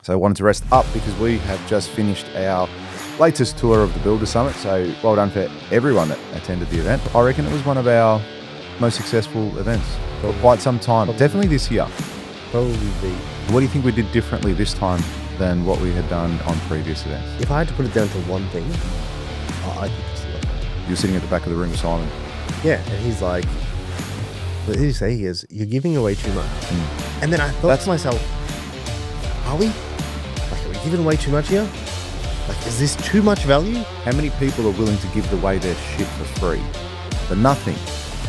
So I wanted to rest up because we have just finished our latest tour of the Builder Summit. So well done for everyone that attended the event. I reckon it was one of our most successful events for quite some time. Definitely this year. Probably the... What do you think we did differently this time than what we had done on previous events? If I had to put it down to one thing, I think it's the offer. You were sitting at the back of the room with Simon. Yeah, and he's like, what did he say? He is, you're giving away too much. And then I thought to myself, are we? Like, are we giving away too much here? Like, is this too much value? How many people are willing to give away their shit for free? For nothing.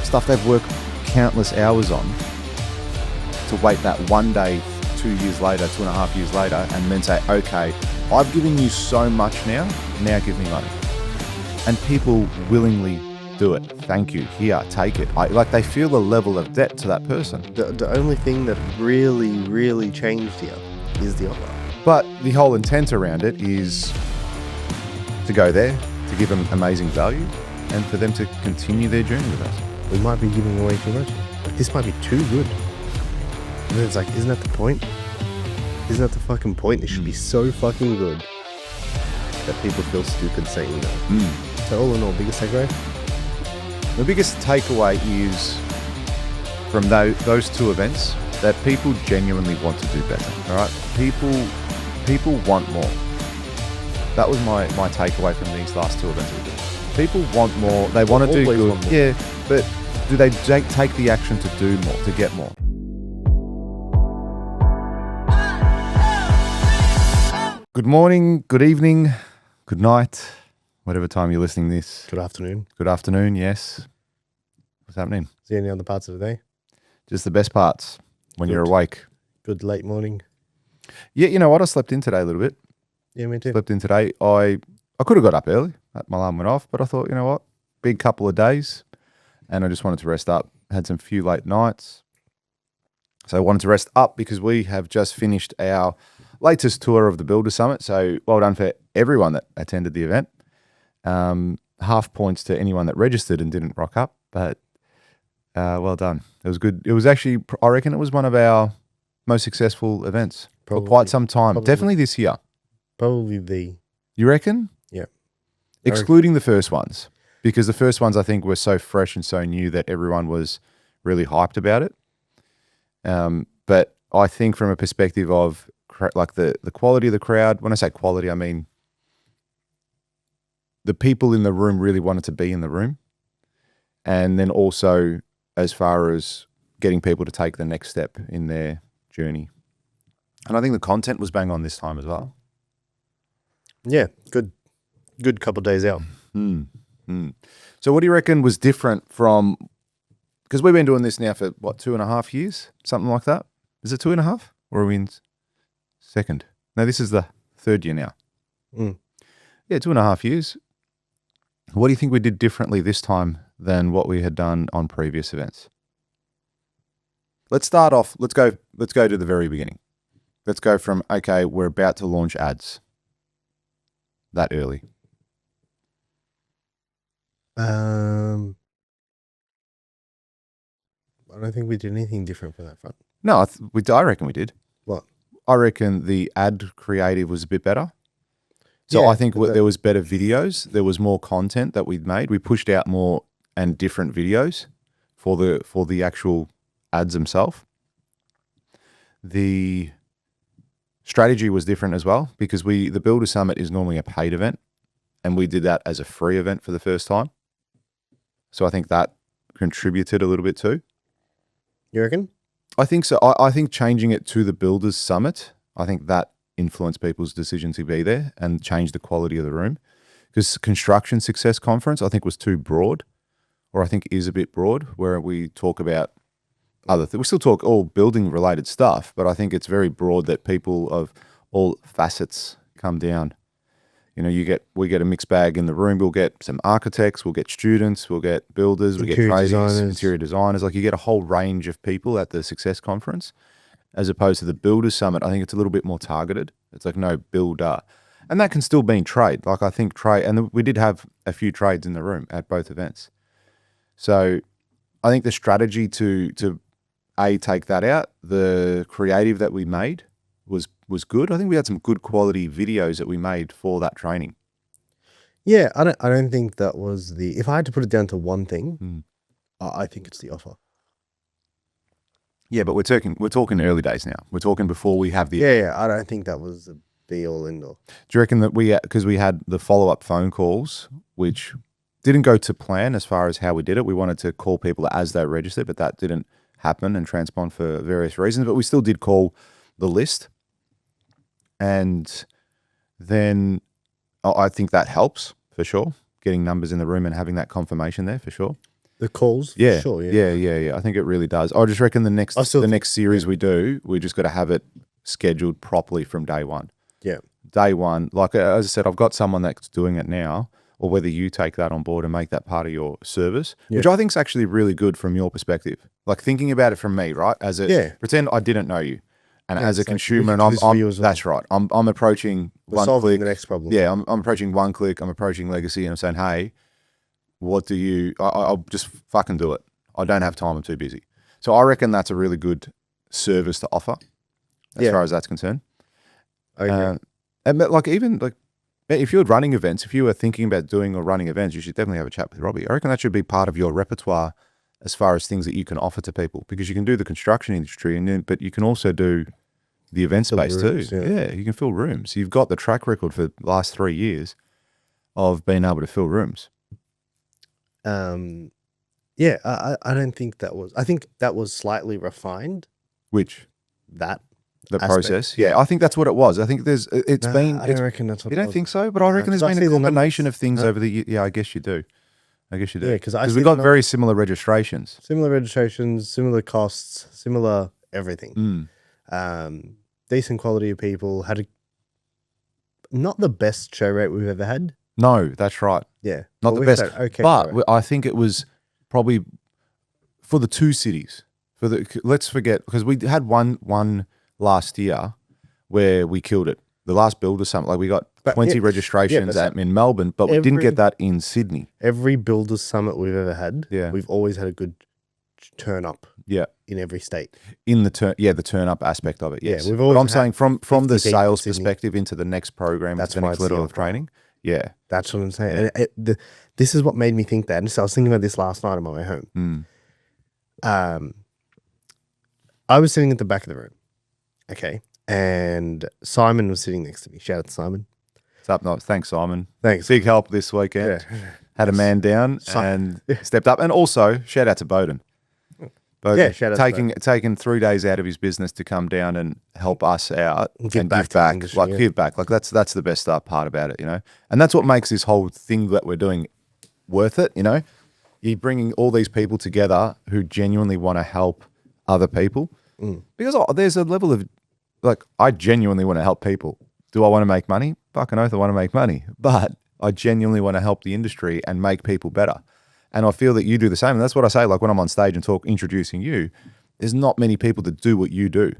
Stuff they've worked countless hours on to wait that one day, 2 years later, 2.5 years later, and then say, okay, I've given you so much now give me money. And people willingly do it. Thank you. Here, take it. Like they feel a level of debt to that person. The only thing that really changed here is the offer. But the whole intent around it is to go there, to give them amazing value, and for them to continue their journey with us. We might be giving away too much. Like, this might be too good. And then it's like, isn't that the point? Isn't that the fucking point? It should be so fucking good that people feel stupid saying no. So all in all, biggest takeaway? The biggest takeaway is from those two events that people genuinely want to do better. All right, people want more. That was my takeaway from these last two events we did. People want more. They want to do good. Want more. Yeah, but do they take the action to do more, to get more? Good morning, good evening, good night, whatever time you're listening to this. Good afternoon. Good afternoon, yes. What's happening? Is there any other parts of the day? Just the best parts when you're awake. Good late morning. Yeah, you know what? I slept in today a little bit. Yeah, me too. Slept in today. I could have got up early. My alarm went off, but I thought, you know what? Big couple of days, and I just wanted to rest up. Had some few late nights. So I wanted to rest up because we have just finished our latest tour of the Builder Summit. So well done for everyone that attended the event. Half points to anyone that registered and didn't rock up, but well done. It was good. It was actually, I reckon it was one of our most successful events for quite some time. Definitely this year. Probably the... You reckon? Yeah. Excluding the first ones, because the first ones I think were so fresh and so new that everyone was really hyped about it. But I think from a perspective of like the quality of the crowd, when I say quality, I mean the people in the room really wanted to be in the room. And then also as far as getting people to take the next step in their journey. And I think the content was bang on this time as well. Yeah, good couple of days out. So what do you reckon was different from, because we've been doing this now for what, 2.5 years? Something like that? Is it 2.5? Or are we in second? No, this is the third year now. Yeah, 2.5 years. What do you think we did differently this time than what we had done on previous events? Let's start off, let's go to the very beginning. Let's go from, okay, we're about to launch ads. That early. I don't think we did anything different for that front. No, I reckon we did. What? I reckon the ad creative was a bit better. So yeah, I think there was better videos. There was more content that we'd made. We pushed out more and different videos for the actual ads themselves. The strategy was different as well because the Builder Summit is normally a paid event, and we did that as a free event for the first time. So I think that contributed a little bit too. You reckon? I think so. I think changing it to the Builders Summit, I think that influenced people's decision to be there and change the quality of the room. Because Construction Success Conference, I think, was too broad, or I think is a bit broad, where we talk about other things. We still talk all building related stuff, but I think it's very broad that people of all facets come down. You know, we get a mixed bag in the room. We'll get some architects, we'll get students, we'll get builders, we get tradies, interior designers. Like you get a whole range of people at the Success Conference, as opposed to the Builders Summit. I think it's a little bit more targeted. It's like no builder, and that can still be in trade. Like I think trade, and we did have a few trades in the room at both events. So I think the strategy to take that out, the creative that we made was was good. I think we had some good quality videos that we made for that training. Yeah, I don't think that was the. If I had to put it down to one thing, Mm. I think it's the offer. Yeah, but we're talking early days now. We're talking before we have the. Yeah. I don't think that was the be all end all. Do you reckon that because we had the follow-up phone calls, which didn't go to plan as far as how we did it. We wanted to call people as they registered, but that didn't happen and transpond for various reasons. But we still did call the list. And then I think that helps for sure, getting numbers in the room and having that confirmation there for sure. The calls? Yeah. Sure, yeah. Yeah. I think it really does. I just reckon the next series we do, we just got to have it scheduled properly from day one. Yeah. Day one, like as I said, I've got someone that's doing it now, or whether you take that on board and make that part of your service, which I think is actually really good from your perspective. Like thinking about it from me, right? Pretend I didn't know you. And as a consumer, and that's right. I'm approaching We're solving the next problem. Yeah, I'm approaching one click. I'm approaching legacy, and I'm saying, hey, what do you? I'll just fucking do it. I don't have time. I'm too busy. So I reckon that's a really good service to offer, as far as that's concerned. Okay. And like even like if you're running events, if you were thinking about doing or running events, you should definitely have a chat with Robbie. I reckon that should be part of your repertoire as far as things that you can offer to people, because you can do the construction industry, but you can also do the event space too. Yeah, you can fill rooms. You've got the track record for the last 3 years of being able to fill rooms. Yeah, I don't think that was. I think that was slightly refined. Which the aspect. Process. Yeah, I think that's what it was. I think it's been. I don't reckon that's what. You don't think so? But I reckon there's been a combination of things over the year. Yeah, I guess you do. Yeah, because we got very similar registrations. Similar costs, similar everything. Decent quality of people, not the best show rate we've ever had. No, that's right. Yeah. Not the best. Okay, but I think it was probably for the two cities. Let's forget, because we had one last year where we killed it. The last Builder Summit, like we got 20 registrations in Melbourne, but we didn't get that in Sydney. Every Builder Summit we've ever had, yeah, we've always had a good turn up. Yeah. In every state. In the turn up aspect of it, yes. Yeah, we've always. But I'm saying from the sales perspective into the next program, that's the next level of training. Yeah, that's what I'm saying. And this is what made me think that. And so I was thinking about this last night on my way home. I was sitting at the back of the room, okay, and Simon was sitting next to me. Shout out to Simon. What's up? No, thanks, Simon. Thanks. Big help this weekend. Yeah. Had a man down and stepped up, and also shout out to Bowden. Yeah, shout out taking 3 days out of his business to come down and help us out and give back. Give back. Like that's the best part about it, you know. And that's what makes this whole thing that we're doing worth it, you know. You're bringing all these people together who genuinely want to help other people, because there's a level of like, I genuinely want to help people. Do I want to make money? Fucking oath, I want to make money, but I genuinely want to help the industry and make people better. And I feel that you do the same. And that's what I say, like when I'm on stage and introducing you, there's not many people that do what you do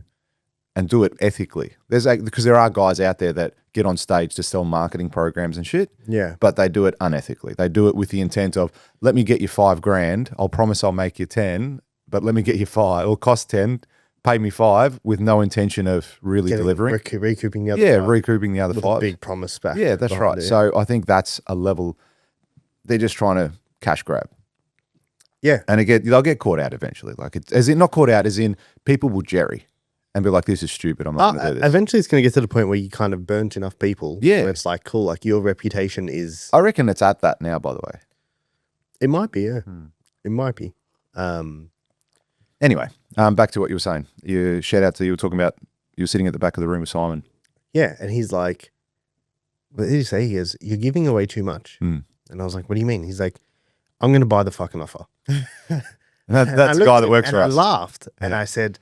and do it ethically. Because there are guys out there that get on stage to sell marketing programs and shit. Yeah. But they do it unethically. They do it with the intent of, let me get you $5,000. I'll promise I'll make you 10, but let me get you 5. It'll cost 10, pay me 5, with no intention of really delivering. Recouping the other 5. Recouping the other 5. A big promise back. Yeah, that's right. It. So I think that's a level, they're just trying to cash grab. Yeah. And they'll get caught out eventually. Like not caught out, as in people will jerry and be like, this is stupid, I'm not going to do this. Eventually it's going to get to the point where you kind of burnt enough people. Yeah. Where it's like, cool, like your reputation is... I reckon it's at that now, by the way. It might be, yeah. It might be. Anyway, back to what you were saying. You were talking about, you were sitting at the back of the room with Simon. Yeah, and he's like, what did he say? He goes, you're giving away too much. And I was like, what do you mean? He's like, I'm going to buy the fucking offer. That's the guy that works for us. I laughed and I said,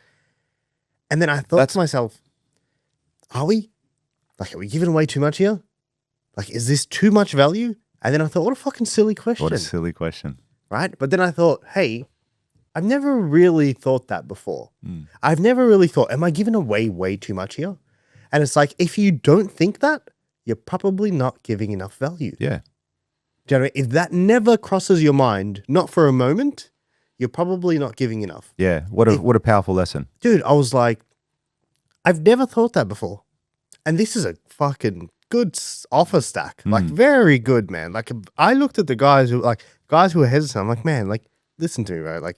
and then I thought to myself, are we? Like, are we giving away too much here? Like, is this too much value? And then I thought, what a fucking silly question. What a silly question. Right? But then I thought, hey, I've never really thought that before. I've never really thought, am I giving away way too much here? And it's like, if you don't think that, you're probably not giving enough value. Yeah. Do you know what I mean? If that never crosses your mind, not for a moment, you're probably not giving enough. Yeah. What a powerful lesson. Dude, I was like, I've never thought that before. And this is a fucking good offer stack. Like, very good, man. Like, I looked at the guys who were hesitant. I'm like, man, like, listen to me, bro. Like,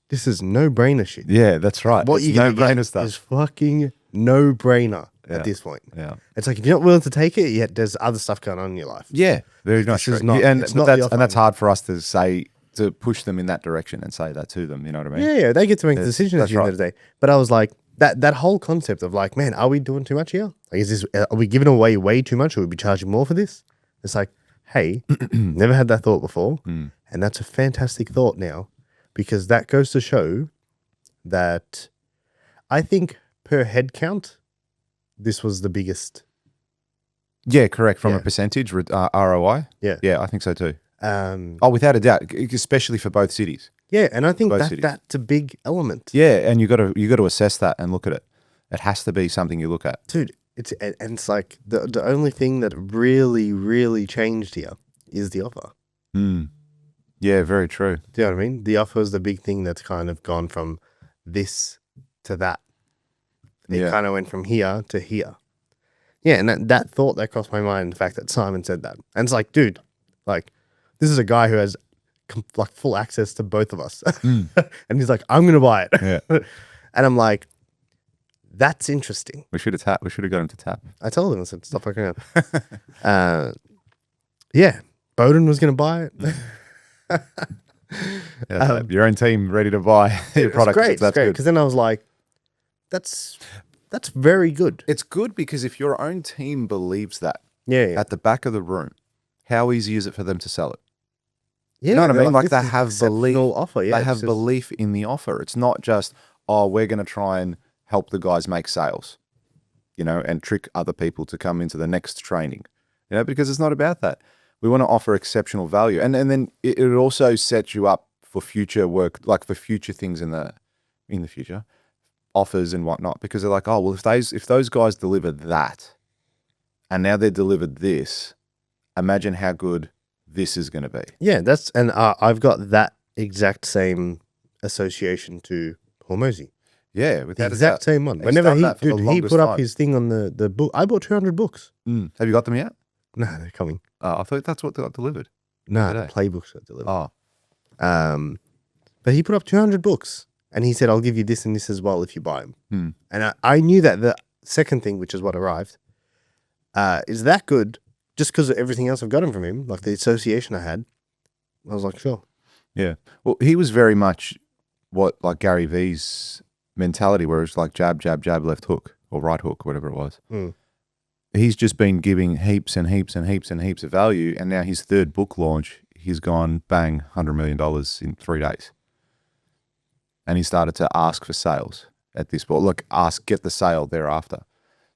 this is no-brainer shit. Yeah, that's right. What It's you're gonna no-brainer get stuff. is fucking no-brainer at this point. Yeah. It's like, if you're not willing to take it, yet there's other stuff going on in your life. Yeah, very nice. is not- and it's not the offer. that's hard for us to say, to push them in that direction and say that to them. You know what I mean? Yeah, they get to make the decision at that's the end of the day. But I was like, that whole concept of like, man, are we doing too much here? Like, are we giving away way too much? Or we be charging more for this? It's like, hey, never had that thought before, and that's a fantastic thought now, because that goes to show that I think per head count, this was the biggest. Yeah, correct. From a percentage ROI. Yeah. Yeah, I think so too. Um, Without a doubt, especially for both cities. yeah, and I think Both that cities. that's a big element. Yeah, and you got to assess that and look at it. It has to be something you look at. Dude, it's like the only thing that really, really changed here is the offer. Yeah, very true. Do you know what I mean? The offer is the big thing that's kind of gone from this to that. It kind of went from here to here. Yeah, and that thought that crossed my mind, the fact that Simon said that. And it's like, dude, like, this is a guy who has like full access to both of us. And he's like, I'm going to buy it. Yeah. And I'm like, that's interesting. We should have got him to tap. I told him, I said, stop fucking around. Yeah, Bowden was going to buy it. Yeah, your own team ready to buy your product. It's That's great. good. Because then I was like, that's very good. It's good because if your own team believes that Yeah. at the back of the room, how easy is it for them to sell it? Yeah, You know what I they're mean? Like this they is have belief. exceptional offer. Yeah, They it's have just- belief in the offer. It's not just, we're going to try and help the guys make sales, and trick other people to come into the next training, because it's not about that. We want to offer exceptional value. And then it also sets you up for future work, like for future things in the future, offers and whatnot, because they're like, well, if those guys delivered that and now they delivered this, imagine how good this is going to be. Yeah, and I've got that exact same association to Hormozy. Yeah, The without a exact doubt. same one. He's Whenever done he that for the he longest put up time. his thing on the book, I bought 200 books. Have you got them yet? No, they're coming. I thought that's what they got delivered. No, Today. playbooks are delivered. Oh, But he put up 200 books, and he said, I'll give you this and this as well if you buy them. Hmm. And I knew that the second thing, which is what arrived, is that good just because of everything else I've gotten from him, like the association I had. I was like, sure. yeah. Well, he was very much like Gary V's mentality, where it's like jab, jab, jab, left hook or right hook, whatever it was. Mm. He's just been giving heaps and heaps and heaps and heaps of value, and now his third book launch, he's gone bang $100 million in 3 days, and he started to ask for sales at this point. Look, get the sale thereafter.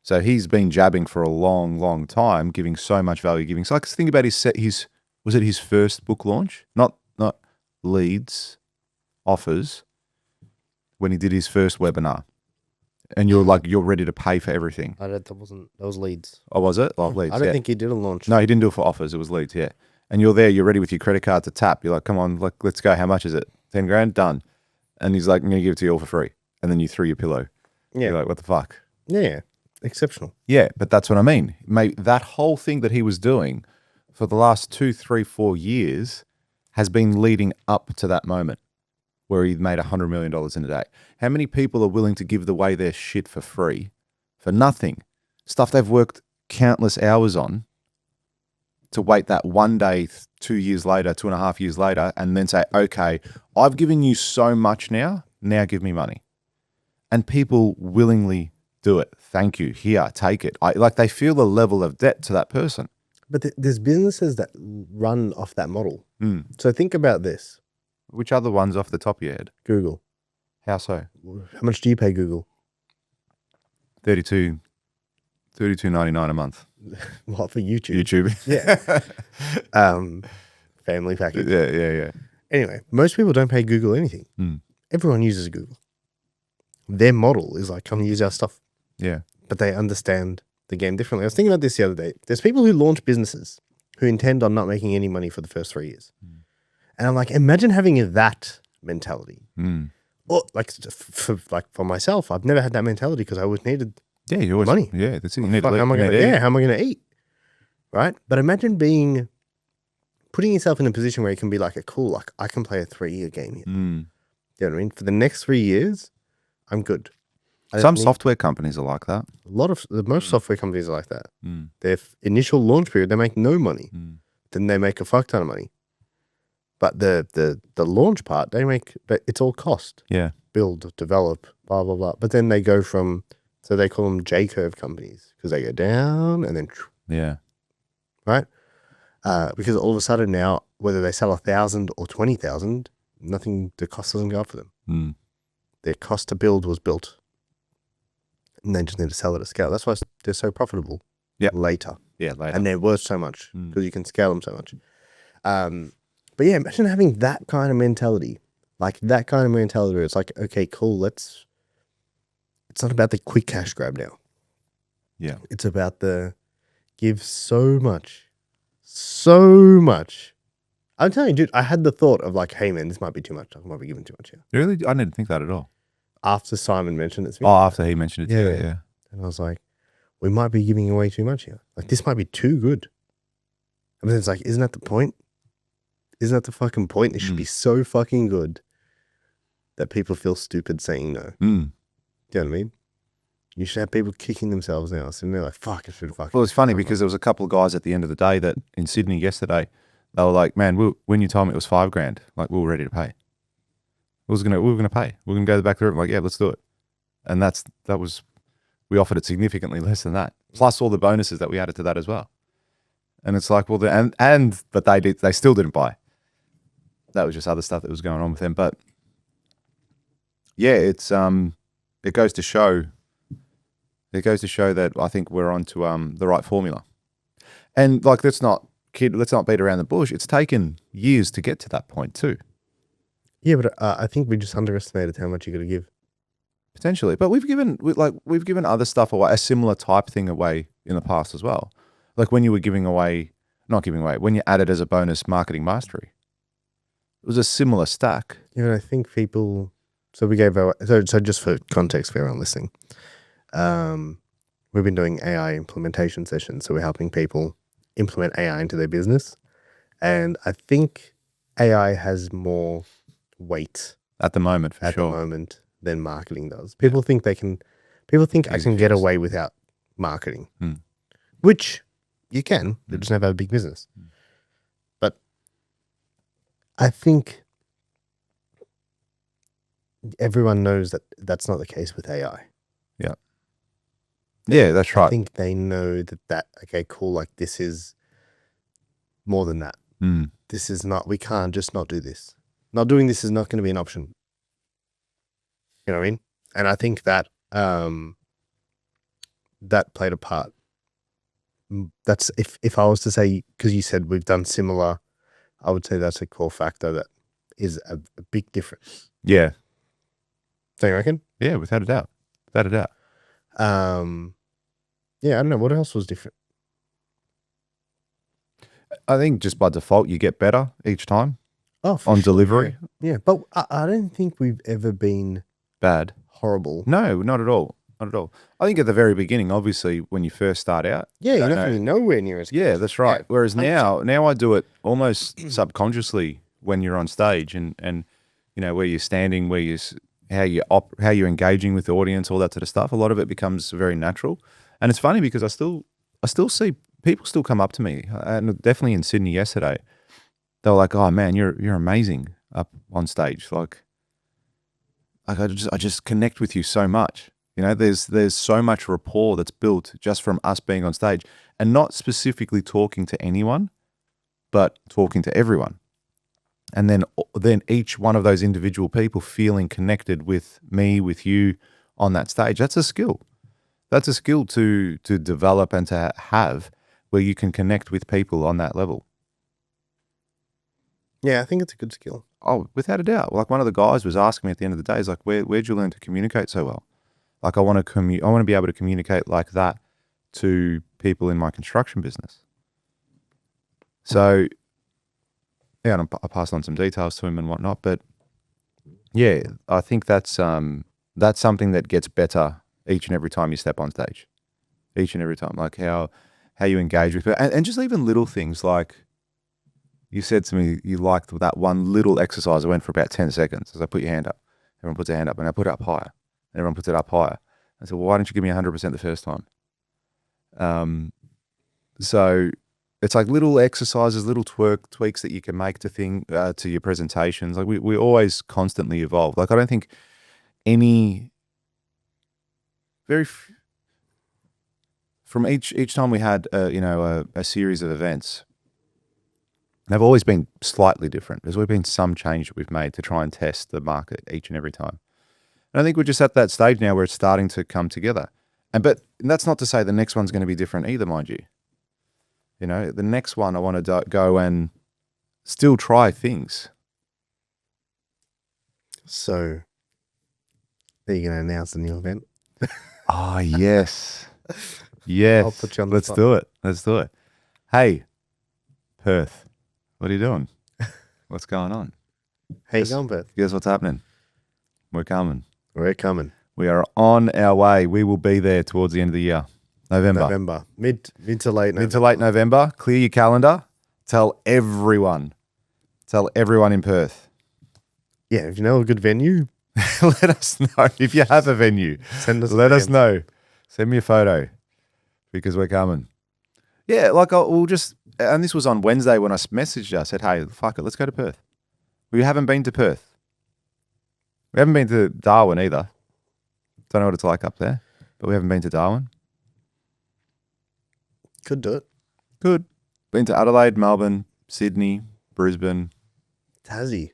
So he's been jabbing for a long, long time, giving so much value. So like, think about was it his first book launch? Not leads, offers, when he did his first webinar, and you're ready to pay for everything. That was leads. Oh, was it? Oh, leads. I don't yeah. think he did a launch. No, he didn't do it for offers. It was leads, yeah. And you're there, you're ready with your credit card to tap. You're like, come on, let's go. How much is it? 10 grand? Done. And he's like, I'm going to give it to you all for free. And then you threw your pillow. Yeah. You're like, what the fuck? Yeah. Exceptional. Yeah, but that's what I mean. Mate, that whole thing that he was doing for the last 2, 3, 4 years has been leading up to that moment where he made $100 million in a day. How many people are willing to give away their shit for free, for nothing? Stuff they've worked countless hours on, to wait that one day, 2 years later, 2.5 years later, and then say, okay, I've given you so much now give me money. And people willingly do it. Thank you. Here, take it. They feel the level of debt to that person. But there's businesses that run off that model. Mm. So think about this. Which other ones off the top of your head? Google. How so? How much do you pay Google? $32.99 a month. What, for YouTube? YouTube. Yeah. Family package. Yeah. Anyway, most people don't pay Google anything. Mm. Everyone uses Google. Their model is like, come use our stuff. Yeah. But they understand the game differently. I was thinking about this the other day. There's people who launch businesses who intend on not making any money for the first 3 years. And I'm like, imagine having that mentality. Mm. Or for myself, I've never had that mentality because I always needed Yeah, you always money. Yeah, that's it. You need Fuck, to how am I you gonna? need to eat. Yeah, how am I gonna eat? Right. But imagine putting yourself in a position where you can be like, cool, like I can play a 3-year game here. Mm. You know what I mean? For the next 3 years, I'm good. I Some don't need- software companies are like that. most software companies are like that. Mm. Their initial launch period, they make no money. Mm. Then they make a fuck ton of money. But the launch part, it's all cost. Yeah. Build, develop, blah, blah, blah. But then they go so they call them J-curve companies because they go down and then, Yeah. right? Because all of a sudden now, whether they sell 1,000 or 20,000, the cost doesn't go up for them. Mm. Their cost to build was built. And they just need to sell it at scale. That's why they're so profitable later. Yeah, later. And they're worth so much because you can scale them so much. But yeah, imagine having that kind of mentality. Like that kind of mentality where it's like, okay, cool, it's not about the quick cash grab now. Yeah. It's about the give so much. I'm telling you, dude, I had the thought of like, hey man, this might be too much. I might be giving too much here. Really? I didn't think that at all. After Simon mentioned it to me. Oh, after he mentioned it to you, yeah. And I was like, we might be giving away too much here. Like this might be too good. And then it's like, isn't that the point? Isn't that the fucking point? It should be so fucking good that people feel stupid saying no. Mm. Do you know what I mean? You should have people kicking themselves now. So they're like, fuck, I should fucking. Well, it's funny because there was a couple of guys at the end of the day that in Sydney yesterday, they were like, man, when you told me it was $5,000, like we were ready to pay. We were gonna pay. We were gonna go to the back of the room, like, yeah, let's do it. And we offered it significantly less than that, plus all the bonuses that we added to that as well. And it's like, well, but they still didn't buy. That was just other stuff that was going on with them. But yeah, it goes to show. It goes to show that I think we're onto the right formula. And like, let's not beat around the bush. It's taken years to get to that point too. Yeah, but I think we just underestimated how much you got to give. Potentially, but we've given other stuff away, a similar type thing away in the past as well. Like when you were when you added as a bonus marketing mastery, it was a similar stack. Yeah, but I think people. So we gave so just for context for everyone listening, we've been doing AI implementation sessions. So we're helping people implement AI into their business, and I think AI has more weight At the moment, for at sure. the moment than marketing does. People think I can get away without marketing, which you can. They just never have a big business. But I think everyone knows that that's not the case with AI. Yeah. Yeah, that's right. I think they know that okay, cool, like this is more than that. This is not, we can't just not do this. Not doing this is not going to be an option. You know what I mean? And I think that that played a part. That's if I was to say, because you said we've done similar, I would say that's a core factor that is a big difference. Yeah. Don't you reckon? Yeah, without a doubt. Without a doubt. Yeah, I don't know. What else was different? I think just by default, you get better each time Oh, for on sure, delivery. Yeah, but I don't think we've ever been Bad. horrible. No, not at all. Not at all. I think at the very beginning, obviously, when you first start out. Yeah, you're not going to be nowhere near as good. Yeah, that's right. Yeah, Whereas now I do it almost subconsciously when you're on stage and you know, where you're standing, how you're engaging with the audience, all that sort of stuff. A lot of it becomes very natural. And it's funny because I still see people still come up to me, and definitely in Sydney yesterday, they were like, "Oh man, you're amazing up on stage. Like I just connect with you so much. You know, there's so much rapport that's built just from us being on stage, and not specifically talking to anyone, but talking to everyone. And then each one of those individual people feeling connected with me, with you on that stage. That's a skill. That's a skill to develop and to have, where you can connect with people on that level. Yeah, I think it's a good skill. Oh, without a doubt. Like one of the guys was asking me at the end of the day, he's like, where'd you learn to communicate so well? Like I want to be able to communicate like that to people in my construction business. So yeah, and I passed on some details to him and whatnot, but yeah, I think that's something that gets better each and every time you step on stage, each and every time, like how you engage with it, and just even little things like you said to me you liked that one little exercise. I went for about 10 seconds as I put your hand up. Everyone puts their hand up, and I put it up higher. And everyone puts it up higher. I said, well, why don't you give me 100% the first time? So it's like little exercises, little tweaks that you can make to your presentations. Like we always constantly evolve. Like I don't think from each time we had a series of events, they've always been slightly different. There's always been some change that we've made to try and test the market each and every time. And I think we're just at that stage now where it's starting to come together. But that's not to say the next one's going to be different either, mind you. You know, the next one I want to go and still try things. So, are you going to announce the new event? Oh, yes. Yes. I'll put you on the Let's spot. do it. Let's do it. Hey, Perth, what are you doing? What's going on? How you going, Beth? Guess what's happening? We're coming. We're coming. We are on our way. We will be there towards the end of the year. November. Mid to late November. Mid to late November. Clear your calendar. Tell everyone. Tell everyone in Perth. Yeah, if you know a good venue, Let us know. If you have a venue, send us a let us DM. know. Send me a photo because we're coming. Yeah, like we'll just, and this was on Wednesday when I messaged you. I said, hey, fuck it, let's go to Perth. We haven't been to Perth. We haven't been to Darwin either. Don't know what it's like up there, but we haven't been to Darwin. Could do it. Good. Been to Adelaide, Melbourne, Sydney, Brisbane. Tassie.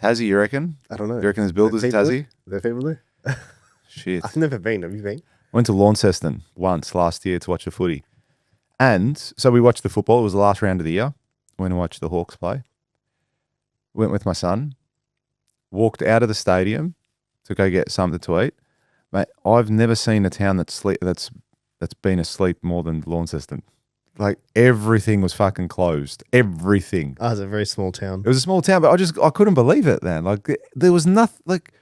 Tassie, you reckon? I don't know. You reckon there's builders in Tassie? Are there people there? Shit. I've never been. Have you been? Went to Launceston once last year to watch the footy. And so we watched the football. It was the last round of the year. Went and watched the Hawks play. Went with my son. Walked out of the stadium to go get something to eat. Mate, I've never seen a town that's been asleep more than Launceston. Like everything was fucking closed. Everything. Oh, it's a very small town. It was a small town, but I couldn't believe it then. Like there was nothing. Like,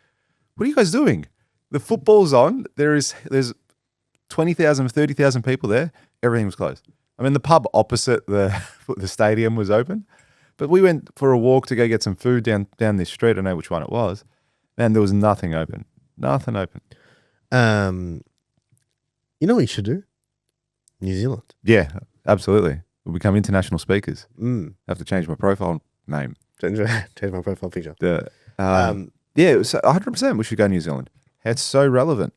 what are you guys doing? The football's on. There's 20,000, 30,000 people there. Everything was closed. I mean, the pub opposite the stadium was open, but we went for a walk to go get some food down this street. I don't know which one it was. Man, there was nothing open. Nothing open. You know what you should do? New Zealand. Yeah, absolutely. We'll become international speakers. Mm. Have to change my profile name. Change my profile picture. Yeah, so 100% we should go to New Zealand. It's so relevant.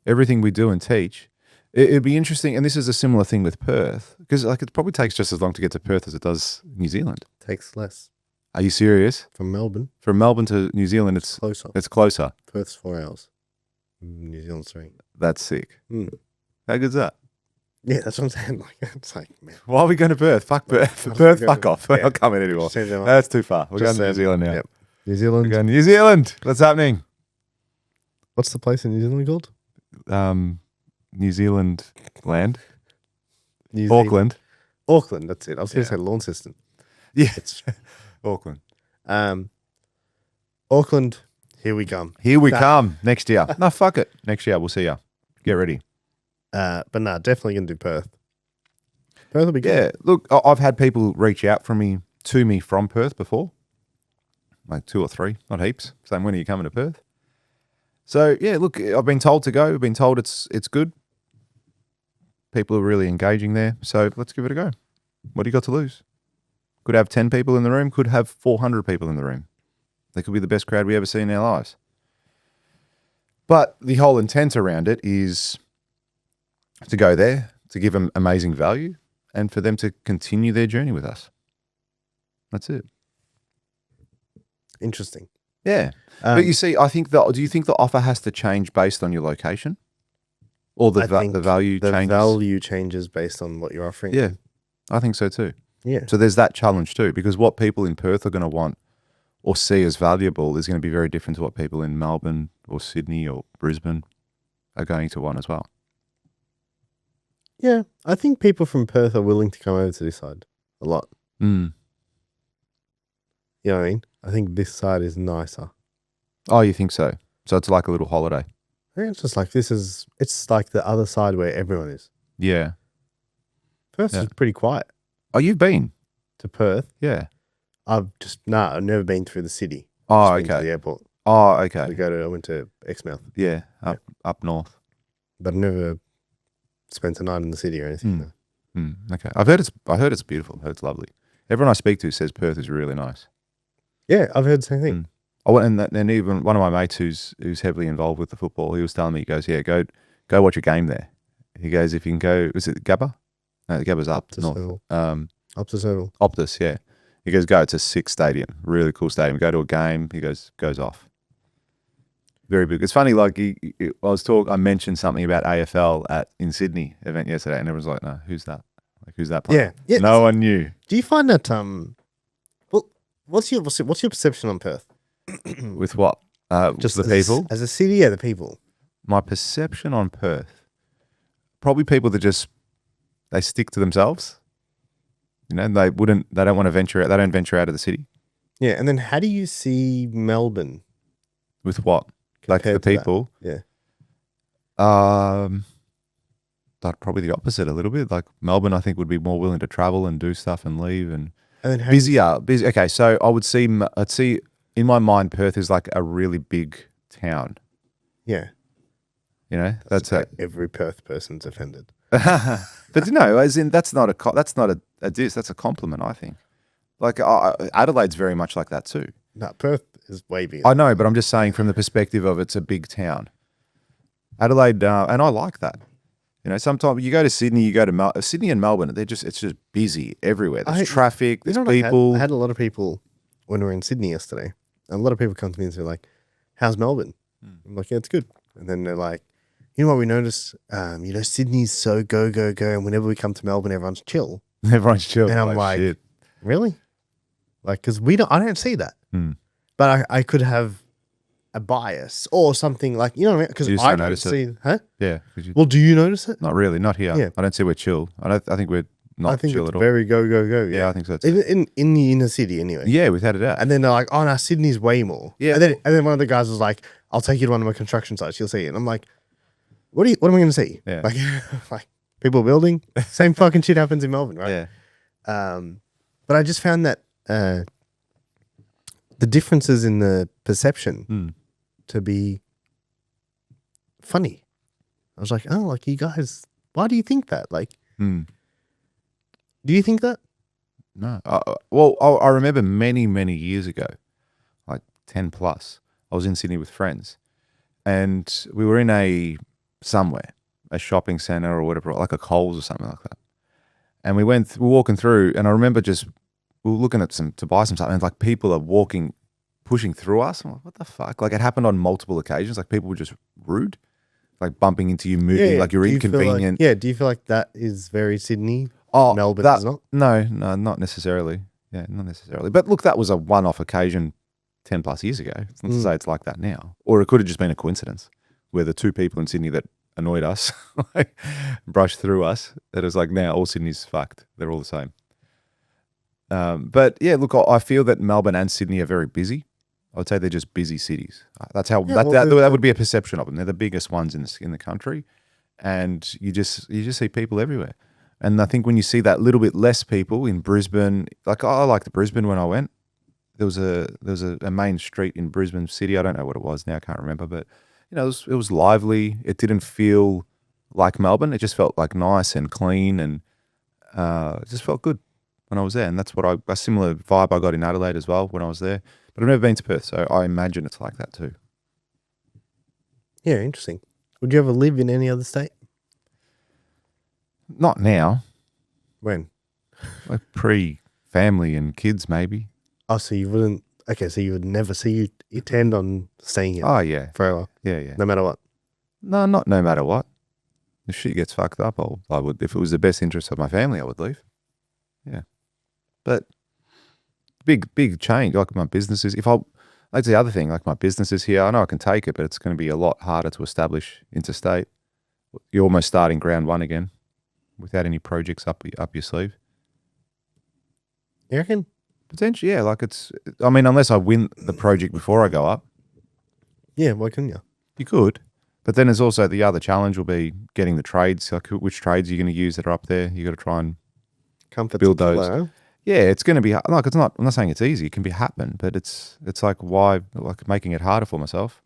Everything we do and teach. It'd be interesting, and this is a similar thing with Perth, because like it probably takes just as long to get to Perth as it does New Zealand. Takes less. Are you serious? From Melbourne. From Melbourne to New Zealand, it's Closer. It's closer. Perth's 4 hours. New Zealand's 3. That's sick. Mm. How good's that? Yeah, that's what I'm saying. Like, it's like, man. Why are we going to Perth? Fuck Perth. I'm Perth, going fuck to- off. We're yeah. not coming anymore. Just change our mind. That's too far. We're going Just to New said- Zealand now. Yep. New We're Zealand. going to New Zealand. What's happening? What's the place in New Zealand called? New Zealand land. New Zealand. Auckland. Auckland, that's it. I was going Yeah. to say Launceston. Yeah. It's Auckland. Auckland, here we come. Here we That- come next year. No, fuck it. Next year, we'll see ya. Get ready. But nah, definitely going to do Perth. Perth will be good. Yeah. Look, I've had people reach out to me from Perth before. Like 2 or 3, not heaps. Saying, when are you coming to Perth? So, yeah, look, I've been told to go. I've been told it's good. People are really engaging there. So let's give it a go. What do you got to lose? Could have 10 people in the room. Could have 400 people in the room. They could be the best crowd we ever see in our lives. But the whole intent around it is to go there, to give them amazing value, and for them to continue their journey with us. That's it. Interesting. Yeah. But you see, do you think the offer has to change based on your location? Or I think the value the changes? value changes based on what you're offering. Yeah, I think so too. Yeah. So there's that challenge too, because what people in Perth are going to want or see as valuable is going to be very different to what people in Melbourne or Sydney or Brisbane are going to want as well. Yeah. I think people from Perth are willing to come over to this side a lot. Mm. You know what I mean? I think this side is nicer. Oh, you think so? So it's like a little holiday. think it's just like it's like the other side where everyone is. Yeah. Perth Yeah. is pretty quiet. Oh, you've been? To Perth, Yeah. I've never been through the city. Oh, Just been to okay. the airport. Oh, okay. I went to Exmouth, Yeah, up north. but I never spent a night in the city or anything. no. Okay. I heard it's beautiful. I heard it's lovely. Everyone I speak to says Perth is really nice. Yeah, I've heard the same thing. Oh, and even one of my mates who's heavily involved with the football, he was telling me, he goes, yeah, go watch a game there. He goes, if you can go, is it Gabba? No, Gabba's up Optus north. Oval. Optus Optus, yeah. He goes, go, it's a sick stadium, really cool stadium. Go to a game. He goes off. Very big. It's funny, like I mentioned something about AFL in Sydney event yesterday, and everyone's like, no, who's that? Like, who's that player? Yeah. No one knew. Do you find that well, what's your perception on Perth? With what? Just the people? As a city, yeah, the people. My perception on Perth, probably people that they stick to themselves. You know, they don't want to venture out. They don't venture out of the city. Yeah, and then how do you see Melbourne? With what? Like the compared to that? people? Yeah. Like probably the opposite a little bit. Like Melbourne, I think would be more willing to travel and do stuff and leave and And then busy. Okay, so I'd see in my mind, Perth is like a really big town. Yeah. You know, that's it. Every Perth person's offended. But as in that's not a diss. That's a compliment, I think. Like Adelaide's very much like that too. No, Perth is way bigger. I know, but I'm just saying from the perspective of it's a big town. Adelaide, and I like that. You know, sometimes you go to Sydney, Sydney and Melbourne. It's just busy everywhere. There's traffic. There's people. I had a lot of people when we were in Sydney yesterday. A lot of people come to me and say like, "How's Melbourne?" I'm like, "Yeah, it's good." And then they're like, "You know what we noticed? Sydney's so go, and whenever we come to Melbourne, everyone's chill." Everyone's chill. And I'm like, shit. Really? Like, because I don't see that. But I could have a bias or something like, you know what I mean? Because I don't see, huh? Yeah. Well, do you notice it? Not really, not here. Yeah. I don't see we're chill. I think we're not chill it's at all. very go. Yeah, I think so. In the inner city anyway. Yeah, we've had it out. And then they're like, oh no, Sydney's way more. Yeah. And then one of the guys was like, I'll take you to one of my construction sites, you'll see it. And I'm like, what am I going to see? Yeah. Like people building, same fucking shit happens in Melbourne, right? Yeah. But I just found that the differences in the perception to be funny. I was like, oh, like you guys, why do you think that? Like, do you think that? No. Well, I remember many, many years ago, like 10 plus, I was in Sydney with friends and we were in a shopping centre or whatever, like a Coles or something like that. And we were walking through and I remember we were looking at to buy some stuff and like people are pushing through us. I'm like, what the fuck? Like it happened on multiple occasions. Like people were just rude, like bumping into you, moving, like you're inconvenient. Do you feel like that is very Sydney? Oh, Melbourne is not? No, not necessarily. Yeah, not necessarily. But look, that was a one-off occasion 10 plus years ago. It's not to say it's like that now. Or it could have just been a coincidence where the two people in Sydney that annoyed us, like brushed through us, that it was like, now all Sydney's fucked. They're all the same. But yeah, look, I feel that Melbourne and Sydney are very busy. I would say they're just busy cities. That's how that would be a perception of them. They're the biggest ones in the country, and you just see people everywhere. And I think when you see that little bit less people in Brisbane, like I liked Brisbane when I went. There was a main street in Brisbane City. I don't know what it was now. I can't remember, but it was lively. It didn't feel like Melbourne. It just felt like nice and clean, and it just felt good when I was there. And that's what a similar vibe I got in Adelaide as well when I was there. But I've never been to Perth, so I imagine it's like that too. Yeah, interesting. Would you ever live in any other state? Not now. When? Like pre-family and kids, maybe. Oh, so you wouldn't... Okay, so you would never see you intend on staying here Oh, yeah. forever, Yeah. no matter what? No, not no matter what. If shit gets fucked up, I would. If it was the best interest of my family, I would leave. Yeah. But big change. Like my businesses, that's the other thing, like my business is here. I know I can take it, but it's going to be a lot harder to establish interstate. You're almost starting ground one again without any projects up your sleeve. You reckon? Potentially, yeah. Like unless I win the project before I go up. Yeah, why couldn't you? You could, But then there's also the other challenge will be getting the trades. Like which trades are you going to use that are up there? You got to try and Comfort build to those. flow. Yeah, it's going to be like it's not. I'm not saying it's easy. It can be happen, but it's like why like making it harder for myself.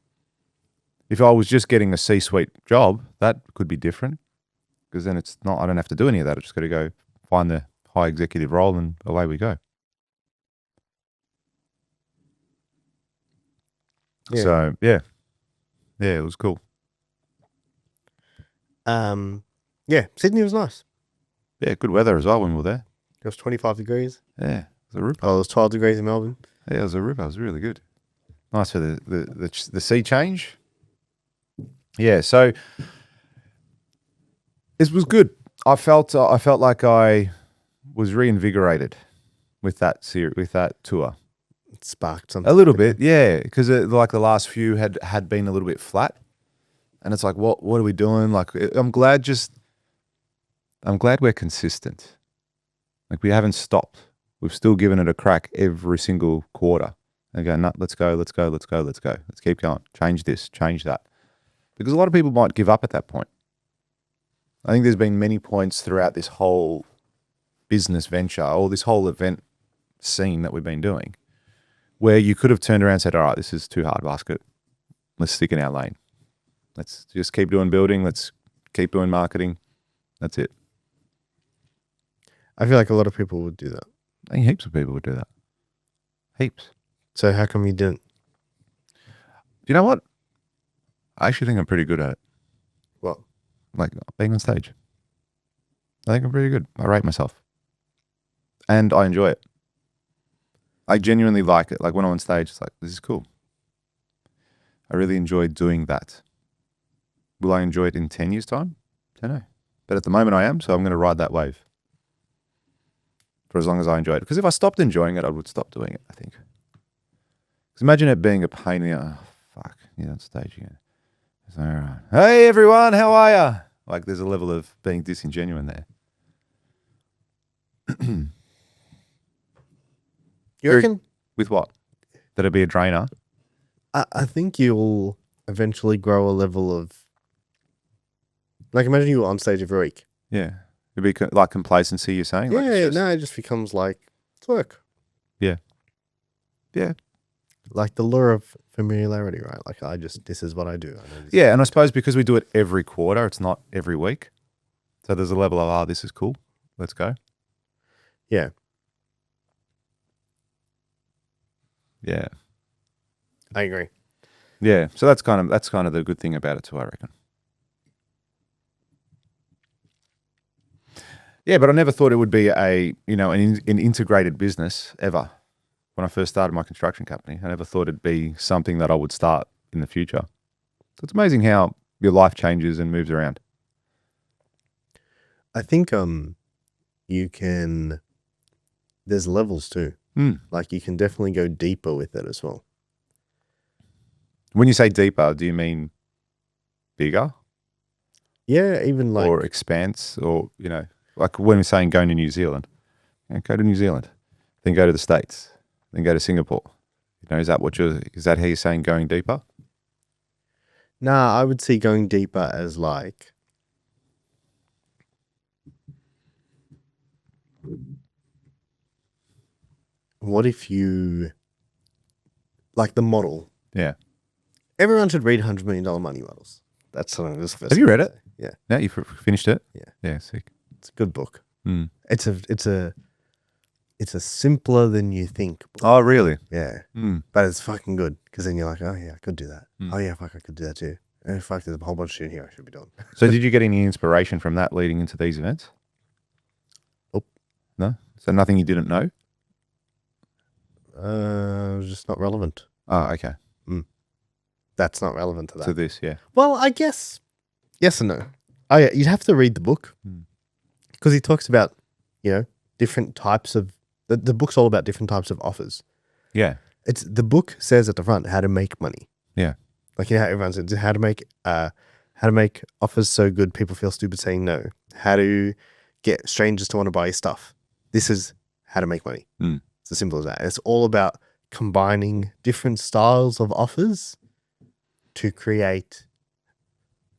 If I was just getting a C-suite job, that could be different because then it's not. I don't have to do any of that. I just got to go find the high executive role and away we go. Yeah. So yeah, it was cool. Yeah, Sydney was nice. Yeah, good weather as well when we were there. It was 25 degrees. Yeah, it was a ripper. Oh, it was 12 degrees in Melbourne. Yeah, it was a ripper. It was really good. Nice for the sea change. Yeah, so this was good. I felt like I was reinvigorated with that tour. It sparked something. A little bit, yeah, because like the last few had been a little bit flat, and it's like, what are we doing? Like, I'm glad we're consistent. Like we haven't stopped. We've still given it a crack every single quarter. And go, no, let's go. Let's keep going. Change this, change that. Because a lot of people might give up at that point. I think there's been many points throughout this whole business venture or this whole event scene that we've been doing where you could have turned around and said, all right, this is too hard basket. Let's stick in our lane. Let's just keep doing building. Let's keep doing marketing. That's it. I feel like a lot of people would do that. I think heaps of people would do that. Heaps. So how come you didn't? You know what? I actually think I'm pretty good at it. What? Like being on stage. I think I'm pretty good. I rate myself. And I enjoy it. I genuinely like it. Like when I'm on stage, it's like, this is cool. I really enjoy doing that. Will I enjoy it in 10 years' time? Don't know. But at the moment I am, so I'm going to ride that wave. For as long as I enjoy it. Because if I stopped enjoying it, I would stop doing it, I think. Because imagine it being a pain in the fuck, you're on stage again. It's all right. Hey everyone, how are ya? Like there's a level of being disingenuine there. You reckon? With what? That it'd be a drainer? I think you'll eventually grow a level of... Like imagine you were on stage every week. Yeah. It'd be like complacency, you're saying? Like It just becomes like, it's work. Yeah. Yeah. Like the lure of familiarity, right? Like this is what I do. I know this. Yeah, and I suppose because we do it every quarter, it's not every week. So there's a level of, this is cool. Let's go. Yeah. Yeah. I agree. Yeah. So that's kind of the good thing about it too, I reckon. Yeah, but I never thought it would be an integrated business ever. When I first started my construction company, I never thought it'd be something that I would start in the future. So it's amazing how your life changes and moves around. I think you can... There's levels too. Like you can definitely go deeper with it as well. When you say deeper, do you mean bigger? Yeah, even like... Or expanse or, like when we're saying going to New Zealand, go to New Zealand, then go to the States, then go to Singapore. Is that how you're saying going deeper? Nah, I would see going deeper as like... What if you... Like the model. Yeah. Everyone should read $100 Million Money Models. That's something this first. Have you read it? Yeah. No, you finished it? Yeah. Yeah, sick. It's a good book. Mm. It's a simpler than you think book. Oh, really? Yeah. Mm. But it's fucking good because then you're like, oh yeah, I could do that. Mm. Oh yeah, fuck, I could do that too. Oh fuck, there's a whole bunch of shit here I should be doing. So did you get any inspiration from that leading into these events? Nope. No? So nothing you didn't know? It was just not relevant. Oh, okay. That's not relevant to that. To this, yeah. Well, I guess yes and no. Oh yeah, you'd have to read the book because he talks about, different types of the book's all about different types of offers. Yeah. It's the book says at the front how to make money. Yeah. Like how everyone says how to make offers so good people feel stupid saying no. How to get strangers to want to buy your stuff. This is how to make money. It's as simple as that. It's all about combining different styles of offers to create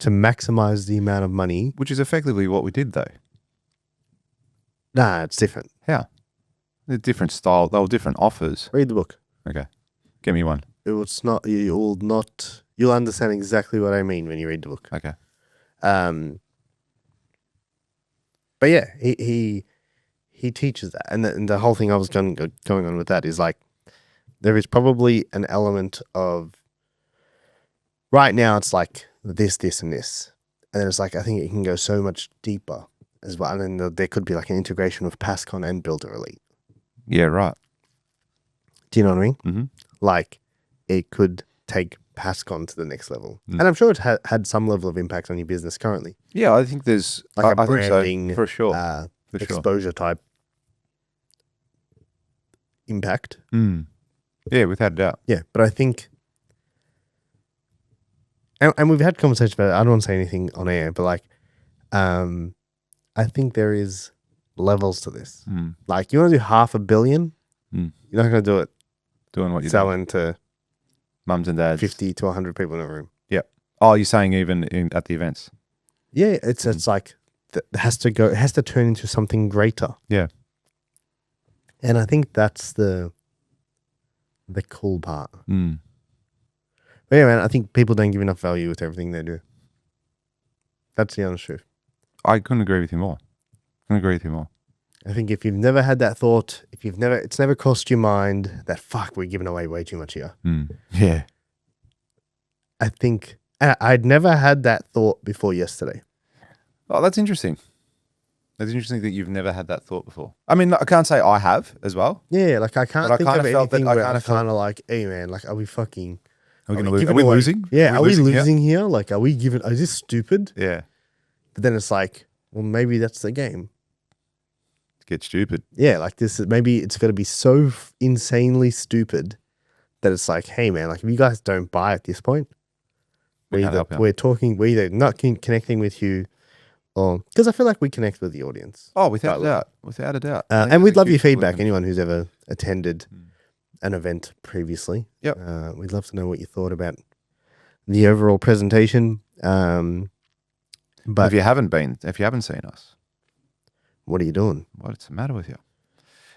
to maximize the amount of money. Which is effectively what we did, though. Nah, it's different. How? They're different style. They were different offers. Read the book. Okay. Give me one. It's not. You'll understand exactly what I mean when you read the book. Okay. But yeah, he teaches that, and the whole thing I was going on with that is like, there is probably an element of, right now it's like this, and this, and then it's like, I think it can go so much deeper as well, and then there could be like an integration with Pascon and Builder Elite. Yeah, right. Do you know what I mean? Mm-hmm. Like, it could take Pascon to the next level, and I'm sure it had some level of impact on your business currently. Yeah, I think there's Like I a branding, think so, for sure. For sure. exposure type impact. Yeah, without a doubt. Yeah, but I think, and we've had conversations about it. I don't want to say anything on air, but like, I think there is levels to this. Like, you want to do $500 million, you're not going to do it Doing what you're selling to mums and dads, 50 to 100 people in a room. Yep. Oh, you're saying even at the events? Yeah, it's like it has to turn into something greater. Yeah. And I think that's the cool part. But yeah, man, I think people don't give enough value with everything they do. That's the honest truth. I couldn't agree with you more. I think if you've never had that thought, it's never crossed your mind that, fuck, we're giving away way too much here. Yeah. I think I'd never had that thought before yesterday. Oh, that's interesting. That's interesting that you've never had that thought before. I mean, I can't say I have as well. Yeah, like I can't But I think kinda of felt that- anything I where kinda I'm kind of like, hey man, like, are we fucking... Are we giving away- losing? Yeah, are we here? losing here? Like, is this stupid? Yeah. But then it's like, well, maybe that's the game. Get stupid. Yeah, like maybe it's got to be so insanely stupid that it's like, hey man, like if you guys don't buy at this point, we're either not connecting with you, or because I feel like we connect with the audience. Oh, without a doubt. And we'd love your feedback. Anyone who's ever attended an event previously, Yep. We'd love to know what you thought about the overall presentation. But if you haven't seen us, what are you doing? what's the matter with you?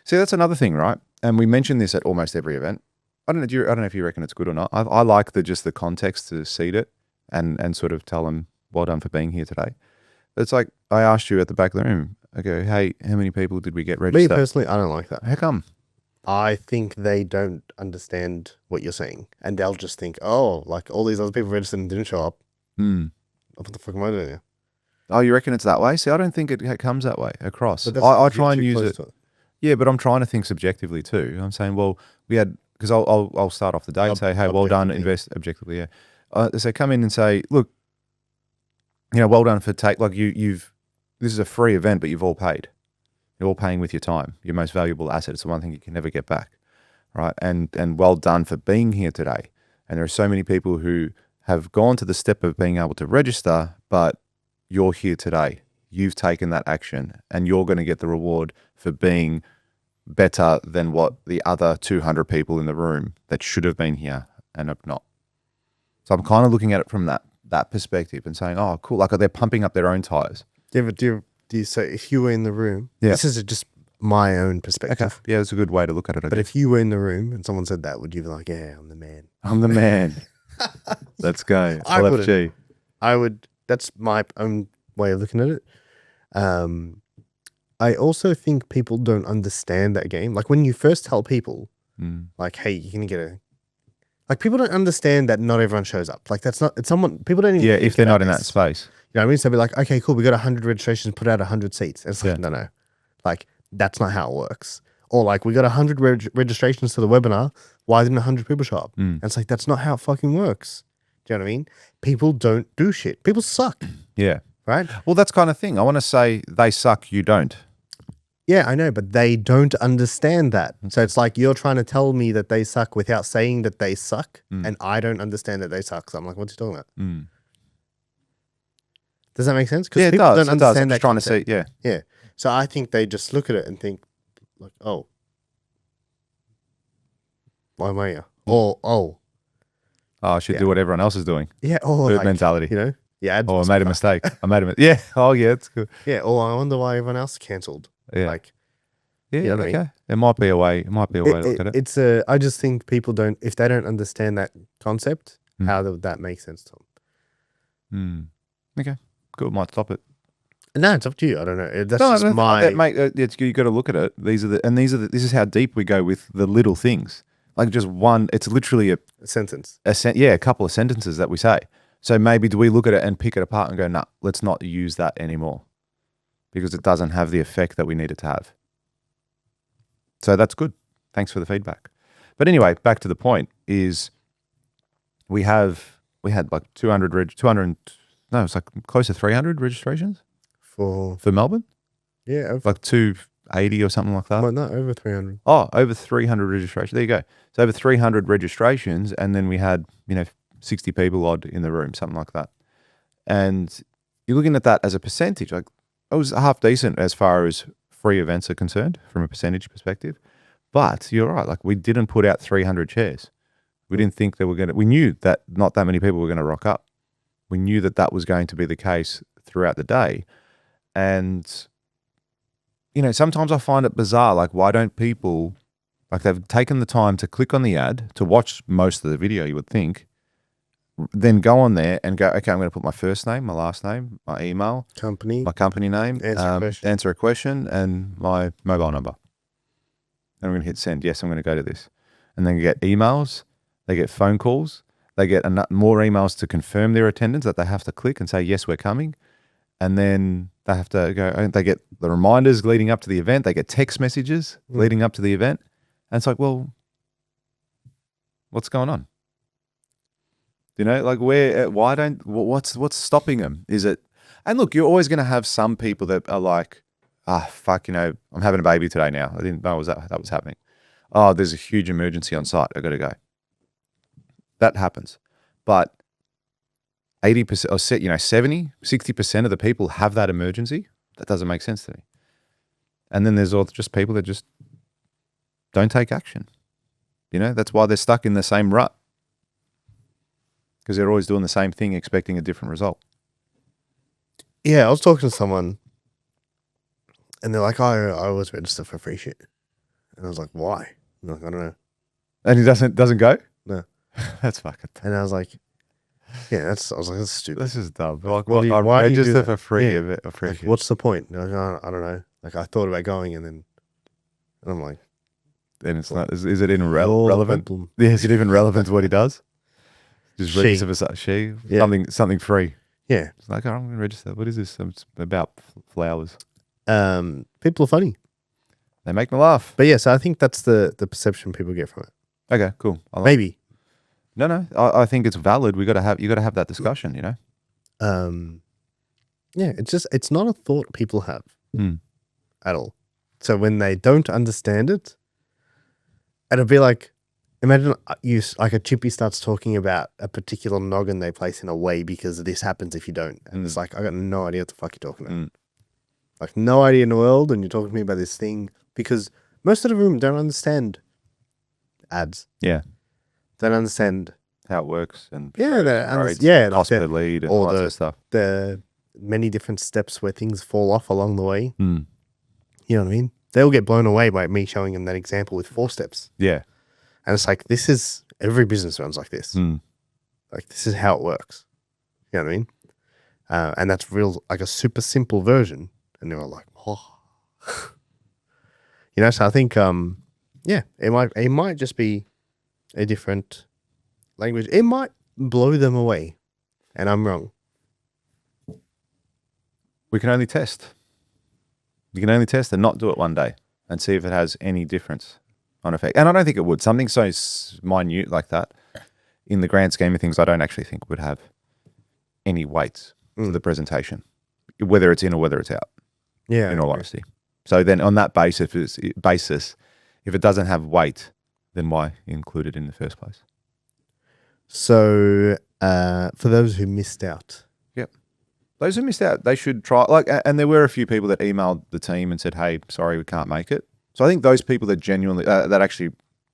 See, that's another thing, right? And we mention this at almost every event. I don't know if you reckon it's good or not. I like just the context to seed it and sort of tell them, well done for being here today. But it's like, I asked you at the back of the room, I go, hey, how many people did we get registered? Me personally, I don't like that. How come? I think they don't understand what you're saying, and they'll just think, oh, like all these other people registered and didn't show up. What the fuck am I doing here? Oh, you reckon it's that way? See, I don't think it comes that way across. I try and use it. Yeah, but I'm trying to think subjectively too. I'm saying, well, we had, because I'll start off the day and say, hey, well done, invest objectively. Yeah. So come in and say, look, well done for this is a free event, but you've all paid. You're all paying with your time. Your most valuable asset. It's the one thing you can never get back, right? And well done for being here today. And there are so many people who have gone to the step of being able to register, but you're here today. You've taken that action, and you're going to get the reward for being better than what the other 200 people in the room that should have been here and have not. So I'm kind of looking at it from that perspective and saying, oh, cool. Like, they're pumping up their own tires. Do you say, if you were in the room, this is just my own perspective. Okay. Yeah, it's a good way to look at it. But if you were in the room and someone said that, would you be like, yeah, I'm the man? I'm the man. Let's go. LFG. I would. That's my own way of looking at it. I also think people don't understand that game. Like when you first tell people, like, hey, you're going to get like people don't understand that not everyone shows up. Like people don't even. Yeah, if they're not in that space. You know what I mean? So be like, okay, cool. We got 100 registrations, put out 100 seats. And it's like, no. Like that's not how it works. Or like, we got 100 registrations to the webinar. Why didn't 100 people show up? And it's like, that's not how it fucking works. Do you know what I mean? People don't do shit. People suck. Yeah. Right? Well, that's kind of thing. I want to say they suck, you don't. Yeah, I know, but they don't understand that. So it's like you're trying to tell me that they suck without saying that they suck, and I don't understand that they suck. So I'm like, what's he talking about? Does that make sense? Yeah, it people does. don't understand I'm just trying to see, Yeah. So I think they just look at it and think, like, oh, why am I here? Or, oh. I should do what everyone else is doing. Yeah, or Herd like, mentality. You know, Yeah. Oh, I made a mistake. Yeah. Oh, yeah. It's good. Yeah. Oh, I wonder why everyone else cancelled. Yeah. Like, Yeah. you know what I Okay. mean? It might be a way. It might be a way to look at it. It's I just think people don't, if they don't understand that concept, how would that make sense to them? Okay. Good. Might stop it. No, it's up to you. I don't know. That's No, just my. you got to look at it. This is how deep we go with the little things. Like just one. It's literally a sentence. A couple of sentences that we say. So maybe do we look at it and pick it apart and go, nah, let's not use that anymore because it doesn't have the effect that we need it to have. So that's good. Thanks for the feedback. But anyway, back to the point is we had like 200, no, it's like close to 300 registrations For Melbourne. Yeah. Like 280 or something like that. Well, no, over 300. Oh, over 300 registrations. There you go. So over 300 registrations, and then we had 60 people odd in the room, something like that. And you're looking at that as a percentage. Like it was half decent as far as free events are concerned from a percentage perspective. But you're right. Like we didn't put out 300 chairs. We didn't think that we knew that not that many people were going to rock up. We knew that that was going to be the case throughout the day. And, sometimes I find it bizarre. Like, why don't people, like they've taken the time to click on the ad, to watch most of the video, you would think, then go on there and go, okay, I'm going to put my first name, my last name, my email, my company name, answer a question, and my mobile number. And I'm going to hit send. Yes, I'm going to go to this. And then you get emails, they get phone calls, they get more emails to confirm their attendance that they have to click and say, yes, we're coming. And then they have to go, they get the reminders leading up to the event. They get text messages leading up to the event. And it's like, well, what's going on? Like what's stopping them? Is it, and look, you're always going to have some people that are like, fuck, I'm having a baby today now. I didn't know that was happening. Oh, there's a huge emergency on site. I got to go. That happens. But 80% or 70, 60% of the people have that emergency. That doesn't make sense to me. And then there's all just people that just don't take action. That's why they're stuck in the same rut. Because they're always doing the same thing, expecting a different result. Yeah, I was talking to someone and they're like, I always register for free shit. And I was like, why? I'm like, I don't know. And he doesn't go? No. That's fucking dumb. And I was like, yeah, I was like, that's stupid. This is dumb. Like, why I do you do register that? for free. Yeah. Free what's the point? Like, I don't know. Like, I thought about going and I'm like, then it's not. Is it even relevant? Yeah, is it even relevant to what he does? Just register for something free. Yeah. It's like, I'm going to register. What is this? It's about flowers. People are funny. They make me laugh. But yes, I think that's the perception people get from it. Okay, cool. Maybe. No. I think it's valid. You got to have that discussion. Yeah, it's not a thought people have at all. So when they don't understand it, it'll be like, imagine like a chippy starts talking about a particular noggin they place in a way because this happens if you don't. And it's like, I got no idea what the fuck you're talking about. Like no idea in the world, and you're talking to me about this thing because most of the room don't understand ads. Yeah. Don't understand how it works and cost per lead and all that sort of stuff. The many different steps where things fall off along the way. You know what I mean? They'll get blown away by me showing them that example with 4 steps. Yeah. And it's like, every business runs like this. Like, this is how it works. You know what I mean? And that's like a super simple version. And they were like, oh. So I think, it might just be a different language. It might blow them away. And I'm wrong. We can only test. You can only test and not do it one day and see if it has any difference on effect. And I don't think it would. Something so minute like that, in the grand scheme of things, I don't actually think would have any weight to the presentation, whether it's in or whether it's out. Yeah. In all honesty. So then on that basis, if it doesn't have weight, then why include it in the first place? So for those who missed out. Yep. Those who missed out, they should try, and there were a few people that emailed the team and said, hey, sorry, we can't make it. So I think those people that genuinely, that actually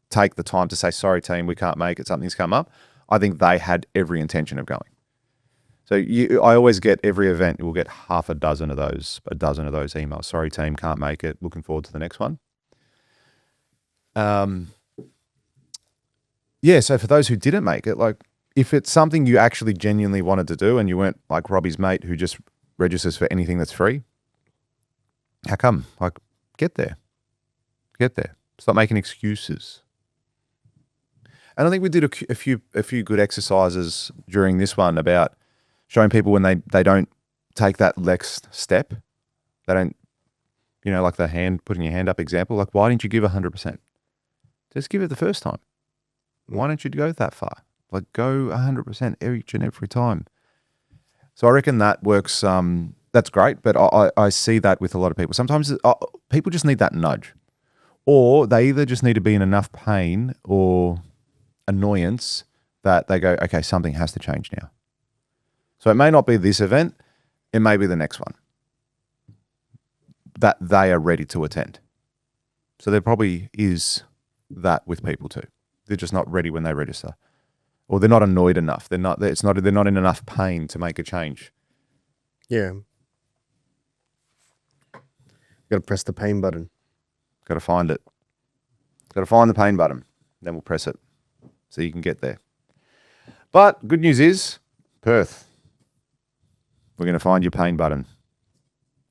take the time to say, sorry, team, we can't make it, something's come up, I think they had every intention of going. So I always get every event, we'll get a dozen of those emails. Sorry, team, can't make it. Looking forward to the next one. Yeah, so for those who didn't make it, like if it's something you actually genuinely wanted to do and you weren't like Robbie's mate who just registers for anything that's free, how come? Like, get there. Get there. Stop making excuses. And I think we did a few good exercises during this one about showing people when they don't take that next step, they don't, like the putting your hand up example, like why didn't you give 100%? Just give it the first time. Why don't you go that far? Like go 100% each and every time. So I reckon that works. That's great, but I see that with a lot of people. Sometimes people just need that nudge, or they either just need to be in enough pain or annoyance that they go, okay, something has to change now. So it may not be this event, it may be the next one that they are ready to attend. So there probably is that with people too. They're just not ready when they register, or they're not annoyed enough. They're not in enough pain to make a change. Yeah. Got to press the pain button. Got to find it. Got to find the pain button. Then we'll press it so you can get there. But good news is, Perth, we're going to find your pain button.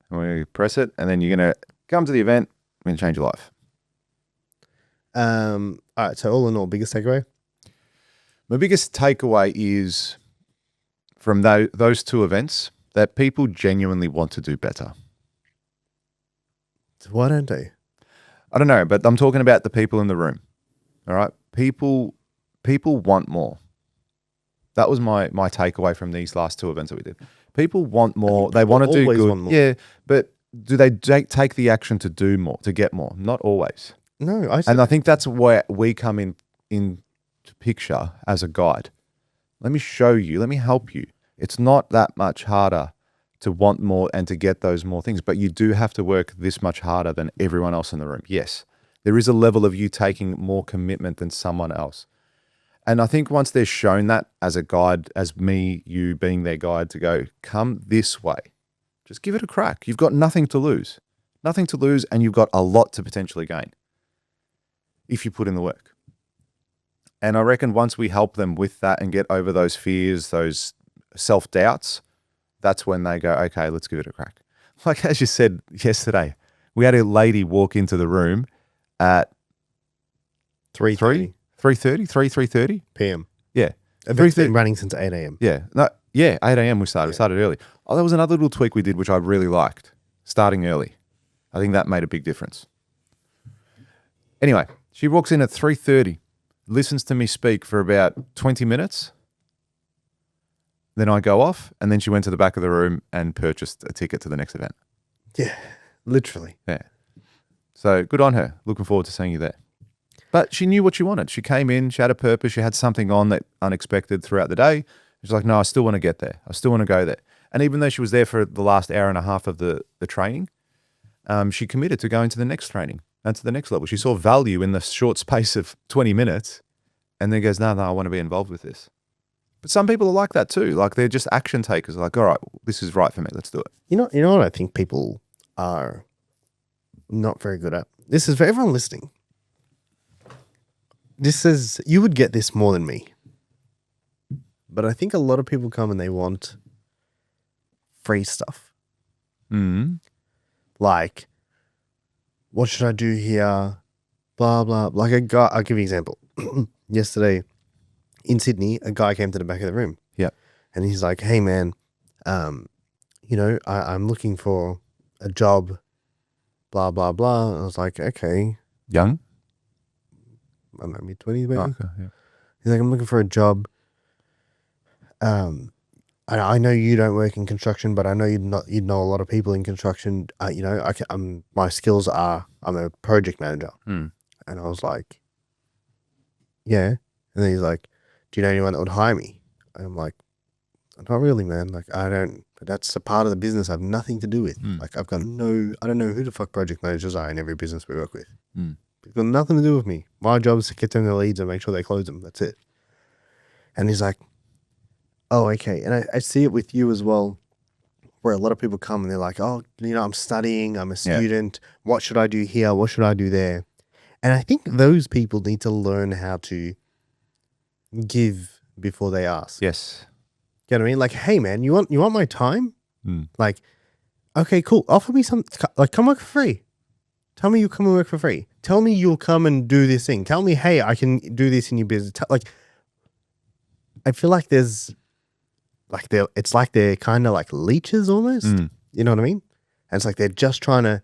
We press it, and then you're going to come to the event. We're going to change your life. All right. So all in all, biggest takeaway? My biggest takeaway is from those two events that people genuinely want to do better. Why don't they? I don't know, but I'm talking about the people in the room. All right? People want more. That was my takeaway from these last two events that we did. People want more. They want to do good. Want more. Yeah, but do they take the action to do more, to get more? Not always. No, and I think that's where we come in to picture as a guide. Let me show you. Let me help you. It's not that much harder to want more and to get those more things, but you do have to work this much harder than everyone else in the room. Yes, there is a level of you taking more commitment than someone else. And I think once they're shown that as a guide, as you being their guide to go, come this way, just give it a crack. You've got nothing to lose. Nothing to lose, and you've got a lot to potentially gain if you put in the work. And I reckon once we help them with that and get over those fears, those self-doubts, that's when they go, okay, let's give it a crack. Like as you said yesterday, we had a lady walk into the room at 3:30 p.m. Yeah. Event's been running since 8 a.m. Yeah. No, yeah, 8 a.m. we started. Yeah. We started early. Oh, there was another little tweak we did, which I really liked, starting early. I think that made a big difference. Anyway, she walks in at 3:30, listens to me speak for about 20 minutes. Then I go off, and then she went to the back of the room and purchased a ticket to the next event. Yeah, literally. Yeah. So good on her. Looking forward to seeing you there. But she knew what she wanted. She came in, she had a purpose, she had something on that unexpected throughout the day. She's like, no, I still want to get there. I still want to go there. And even though she was there for the last hour and a half of the training, she committed to going to the next training and to the next level. She saw value in the short space of 20 minutes and then goes, no, I want to be involved with this. But some people are like that too. Like they're just action takers. Like, all right, this is right for me. Let's do it. You know what I think people are not very good at? This is for everyone listening. You would get this more than me. But I think a lot of people come and they want free stuff. Mm. Like, what should I do here? Blah, blah. Like a guy, I'll give you an example. Yesterday in Sydney, a guy came to the back of the room. Yeah. And he's like, hey man, I'm looking for a job, blah, blah, blah. And I was like, okay. Young? I don't know, mid-20s maybe. Oh, okay, yeah. He's like, I'm looking for a job. I know you don't work in construction, but I know you'd know a lot of people in construction. My skills are, I'm a project manager. Mm. And I was like, yeah. And then he's like, do you know anyone that would hire me? And I'm like, not really, man. Like, I don't, but that's a part of the business I have nothing to do with. Mm. Like, I don't know who the fuck project managers are in every business we work with. Mm. It's got nothing to do with me. My job is to get them the leads and make sure they close them. That's it. And he's like, Oh, okay. And I see it with you as well, where a lot of people come and they're like, oh, I'm studying, I'm a student. What should I do here? What should I do there? And I think those people need to learn how to give before they ask. Yes. You know what I mean? Like, hey, man, you want my time? Mm. Like, okay, cool. Offer me some, like, come work for free. Tell me you'll come and work for free. Tell me you'll come and do this thing. Tell me, hey, I can do this in your business. Like, I feel like there's, like, it's like they're kind of like leeches almost. Mm. You know what I mean? And it's like they're just trying to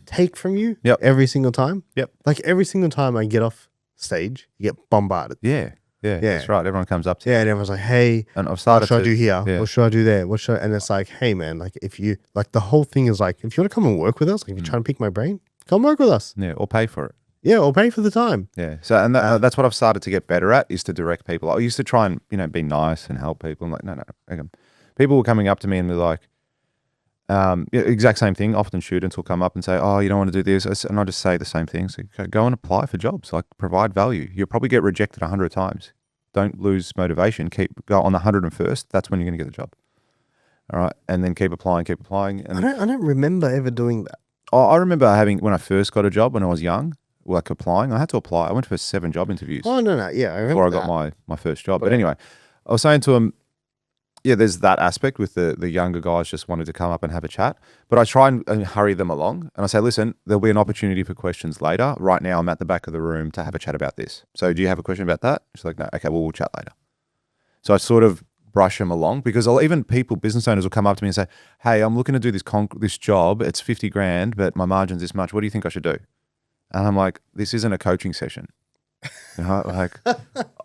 take from you every single time. Yep. Like, every single time I get off stage, you get bombarded. Yeah. That's right. Everyone comes up to you. Yeah, and everyone's like, hey, And I've started what should I do here? yeah. What should I do there? And it's like, hey, man, like, if you, like, the whole thing is like, if you want to come and work with us, like, if you're trying to pick my brain, come work with us. Yeah, or pay for it. Yeah, or pay for the time. Yeah. So, and that's what I've started to get better at, is to direct people. I used to try and, be nice and help people. I'm like, no. Okay. People were coming up to me and be like, exact same thing. Often students will come up and say, oh, you don't want to do this. And I just say the same thing. So go and apply for jobs, like provide value. You'll probably get rejected 100 times. Don't lose motivation. Go on the 101st. That's when you're going to get the job. All right. And then keep applying. And I don't remember ever doing that. I remember when I first got a job when I was young, like applying, I had to apply. I went for 7 job interviews. Oh, no. Yeah, I remember before I got my first job. But anyway, I was saying to him, yeah, there's that aspect with the younger guys just wanted to come up and have a chat. But I try and hurry them along. And I say, listen, there'll be an opportunity for questions later. Right now, I'm at the back of the room to have a chat about this. So do you have a question about that? She's like, no. Okay, well, we'll chat later. So I sort of brush them along, because even business owners will come up to me and say, hey, I'm looking to do this job. It's 50 grand, but my margin's this much. What do you think I should do? And I'm like, this isn't a coaching session. Like,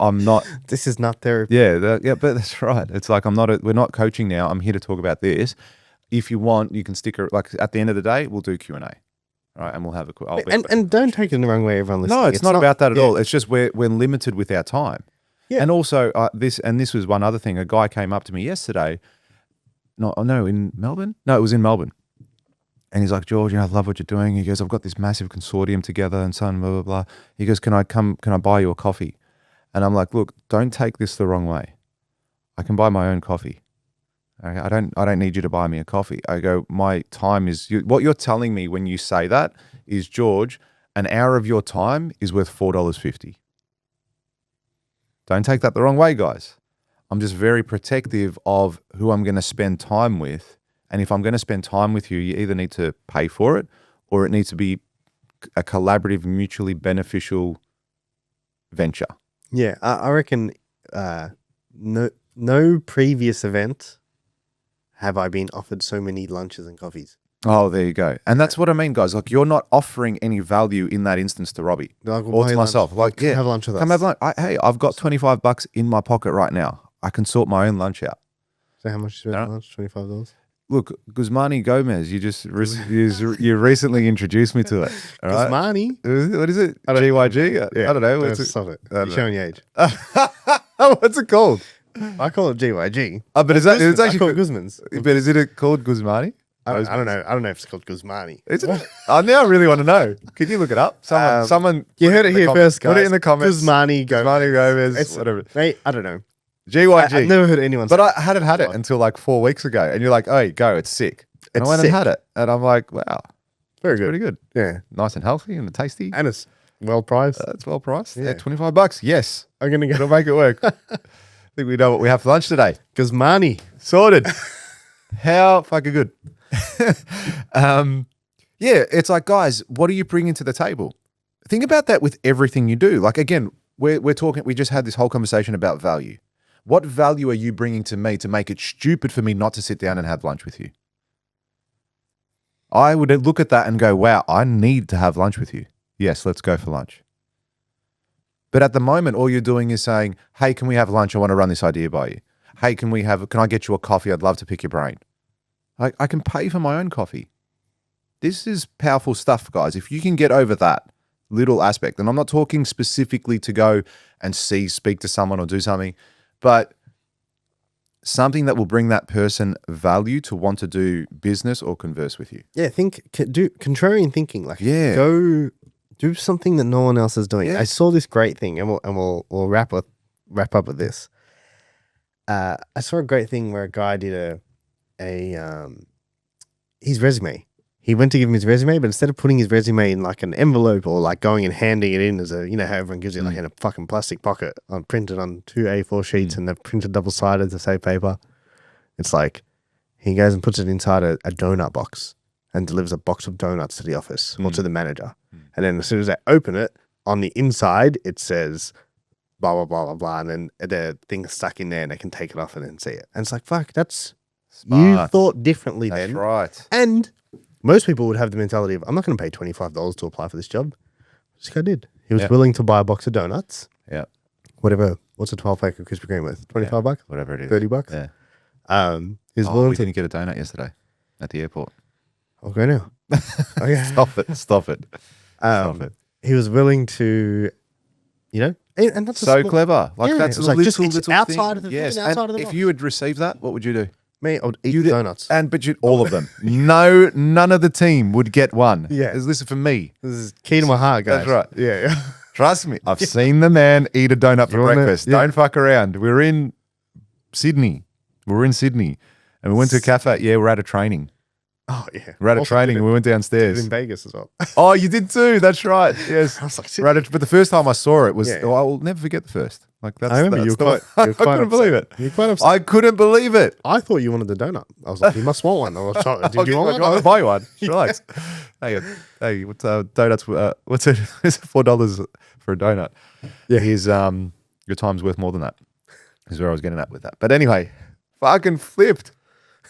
I'm not. This is not therapy. Yeah, but that's right. It's like we're not coaching now. I'm here to talk about this. If you want, you can stick. Like, at the end of the day, we'll do Q&A, right? And we'll have and don't take it in the wrong way, everyone listening. No, it's not about that at all. It's just we're limited with our time. Yeah. And also this was one other thing. A guy came up to me yesterday. No, in Melbourne. No, it was in Melbourne. And he's like, George, I love what you're doing. He goes, I've got this massive consortium together and so on, blah, blah, blah. He goes, can I buy you a coffee? And I'm like, look, don't take this the wrong way. I can buy my own coffee. Okay? I don't need you to buy me a coffee. I go, my time is, what you're telling me when you say that is, George, an hour of your time is worth $4.50. Don't take that the wrong way, guys. I'm just very protective of who I'm going to spend time with. And if I'm going to spend time with you, you either need to pay for it, or it needs to be a collaborative, mutually beneficial venture. Yeah, I reckon no previous event have I been offered so many lunches and coffees. Oh, there you go. And that's what I mean, guys. Like, you're not offering any value in that instance to Robbie or to myself. Like, come have lunch with us. Come have lunch. Hey, I've got $25 in my pocket right now. I can sort my own lunch out. So how much is your lunch? $25? Look, Guzmani Gomez, you recently introduced me to it. All right? Guzmani? What is it? GYG? Yeah, I don't know. Stop it. You're showing your age. What's it called? I call it GYG. But it's actually I call it Guzman's. But is it called Guzmani? I don't know. I don't know if it's called Guzmani. Is it? I now really want to know. Can you look it up? Someone. You heard it here first, guys. Put it in the comments. Guzmani Gomez. Whatever. Mate, I don't know. GYG. I've never heard anyone say But I hadn't had it until like 4 weeks ago. And you're like, oh, go, it's sick. And I went and had it. And I'm like, wow. Very good. Pretty good. Yeah. Nice and healthy and tasty. And it's well priced. It's well priced. Yeah. $25. Yes. I'm going to go. It'll make it work. I think we know what we have for lunch today. Guzmani. Sorted. How fucking good. Yeah, it's like, guys, what are you bringing to the table? Think about that with everything you do. Like, again, we're talking, we just had this whole conversation about value. What value are you bringing to me to make it stupid for me not to sit down and have lunch with you? I would look at that and go, wow, I need to have lunch with you. Yes, let's go for lunch. But at the moment, all you're doing is saying, hey, can we have lunch? I want to run this idea by you. Hey, can I get you a coffee? I'd love to pick your brain. I can pay for my own coffee. This is powerful stuff, guys. If you can get over that little aspect, and I'm not talking specifically to go and speak to someone or do something, but something that will bring that person value to want to do business or converse with you. Yeah, do contrarian thinking. Like, go do something that no one else is doing. Yeah. I saw this great thing, and we'll wrap up with this. I saw a great thing where a guy did his resume. He went to give him his resume, but instead of putting his resume in like an envelope or like going and handing it in as a, you know, how everyone gives it like in a fucking plastic pocket, printed on 2 A4 sheets and they're printed double-sided to save paper. It's like he goes and puts it inside a donut box and delivers a box of donuts to the office or to the manager. And then as soon as they open it, on the inside, it says blah, blah, blah, blah, blah. And then the thing's stuck in there and they can take it off and then see it. And it's like, fuck, that's... Smart. You thought differently That's then. right. And most people would have the mentality of, I'm not going to pay $25 to apply for this job. This guy did. He was willing to buy a box of donuts. Yeah. Whatever. What's a 12-pack of Krispy Kreme worth? $25? Whatever it is. $30? Yeah. He's willing we to... didn't get a donut yesterday at the airport. I'll go now. Okay. Stop it. Stop it. Stop it. He was willing to, you know, and that's So clever. Like that's it's a like little, just it's little outside thing. of the yes. thing, outside And of the if box. you had received that, what would you do? Me, I would eat donuts. But you all of them. No, none of the team would get one. Yeah. Listen for me. This is key to my heart, guys. That's right. Yeah. Trust me. I've seen the man eat a donut for You wanna- breakfast. yeah. Don't fuck around. We're in Sydney. And we went to a cafe. Yeah, we're at a training. Oh, yeah. We're at a Also training. did We went it downstairs. in Vegas as well. Oh, you did too. That's right. Yes. I was like, But the first time I saw it was, Yeah. I will never forget the first. Like that's, I remember that's you were the- quite, you were I quite couldn't upset. believe it. You were quite upset. I couldn't believe it. I thought you wanted the donut. I was like, you must want one. I was like, did you want I'll one? buy you one. Relax. Hey, what's donuts? What's it? It's $4 for a donut. Yeah. Here's your time's worth more than that. Is where I was getting at with that. But anyway, fucking flipped.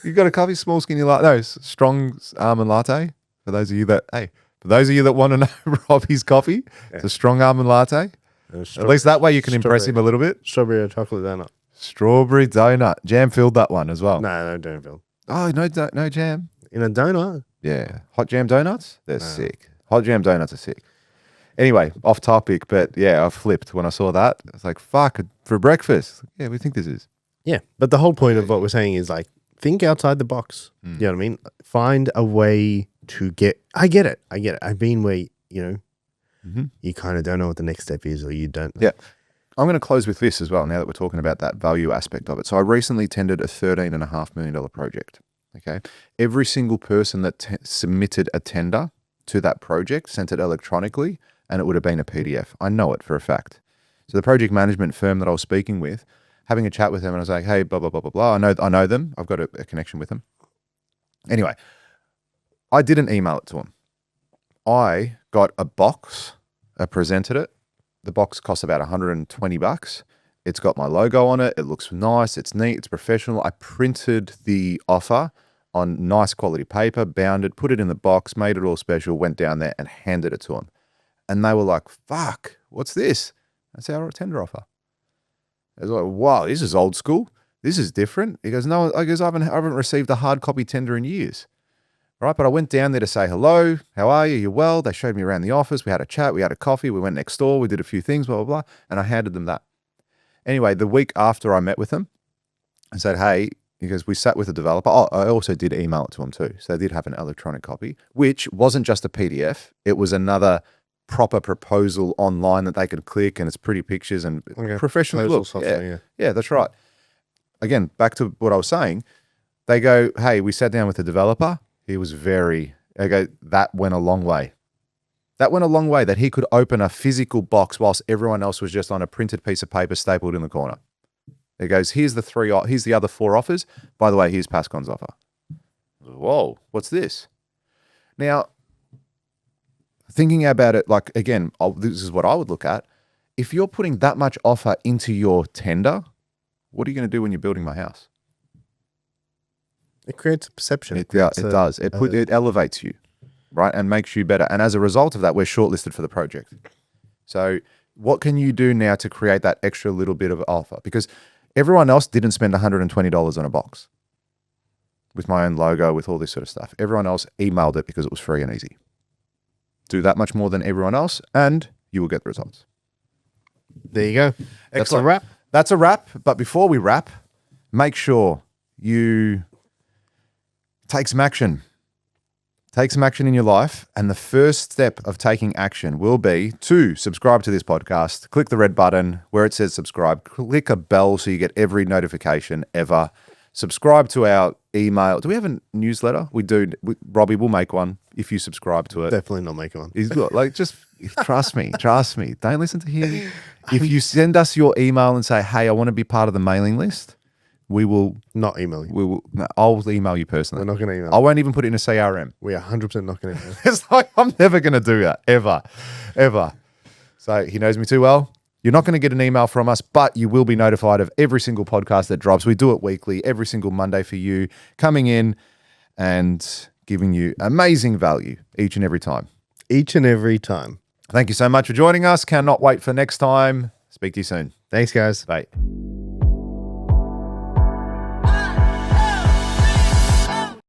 You got a coffee, small, skinny latte? No, strong almond latte. For those of you that want to know Robbie's coffee, it's a strong almond latte. At least that way you can impress him a little bit. Strawberry or chocolate donut. Strawberry donut. Jam filled that one as well. No, don't feel. Oh, no jam. In a donut? Yeah. Hot jam donuts? They're sick. Hot jam donuts are sick. Anyway, off topic, but yeah, I flipped when I saw that. I was like, fuck, for breakfast. Yeah, we think this is. Yeah. But the whole point of what we're saying is like, think outside the box. You know what I mean? Find a way to get... I get it. I've been where, you know, you kind of don't know what the next step is or you don't. Yeah. I'm going to close with this as well, now that we're talking about that value aspect of it. So I recently tendered a $13.5 million project. Okay. Every single person that submitted a tender to that project sent it electronically, and it would have been a PDF. I know it for a fact. So the project management firm that I was speaking with, having a chat with them, and I was like, hey, blah, blah, blah, blah, blah. I know them. I've got a connection with them. Anyway, I didn't email it to them. I got a box. I presented it. The box costs about $120. It's got my logo on it. It looks nice. It's neat. It's professional. I printed the offer on nice quality paper, bound it, put it in the box, made it all special, went down there and handed it to them. And they were like, fuck, what's this? That's our tender offer. I was like, wow, this is old school. This is different. He goes, no, I haven't received a hard copy tender in years. Right, but I went down there to say hello. How are you? You're well. They showed me around the office. We had a chat. We had a coffee. We went next door. We did a few things, blah, blah, blah. And I handed them that. Anyway, the week after I met with them, I said, hey, he goes, we sat with a developer. Oh, I also did email it to them too. So they did have an electronic copy, which wasn't just a PDF. It was another proper proposal online that they could click, and it's pretty pictures and professional look. Yeah, that's right. Again, back to what I was saying. They go, hey, we sat down with the developer. He was that went a long way. That went a long way, that he could open a physical box whilst everyone else was just on a printed piece of paper stapled in the corner. He goes, here's the other 4 offers. By the way, here's Pascon's offer. Whoa, what's this? Now, thinking about it, like, again, this is what I would look at. If you're putting that much offer into your tender, what are you going to do when you're building my house? It creates a perception. It does. It elevates you, right, and makes you better. And as a result of that, we're shortlisted for the project. So what can you do now to create that extra little bit of offer? Because everyone else didn't spend $120 on a box with my own logo, with all this sort of stuff. Everyone else emailed it because it was free and easy. Do that much more than everyone else, and you will get the results. There you go. That's a wrap. That's a wrap. But before we wrap, make sure you take some action. Take some action in your life. And the first step of taking action will be to subscribe to this podcast. Click the red button where it says subscribe. Click a bell so you get every notification ever. Subscribe to our email. Do we have a newsletter? We do. Robbie, we'll make one if you subscribe to it. Definitely not make one. He's got, like, just trust me. Trust me. Don't listen to him. If you send us your email and say, hey, I want to be part of the mailing list, we will not email you. We will. No, I'll email you personally. We're not going to email. I won't even put it in a CRM. We are 100% not going to email. It's like I'm never going to do that ever. So he knows me too well. You're not going to get an email from us, but you will be notified of every single podcast that drops. We do it weekly, every single Monday for you, coming in and giving you amazing value each and every time. Each and every time. Thank you so much for joining us. Cannot wait for next time. Speak to you soon. Thanks, guys. Bye.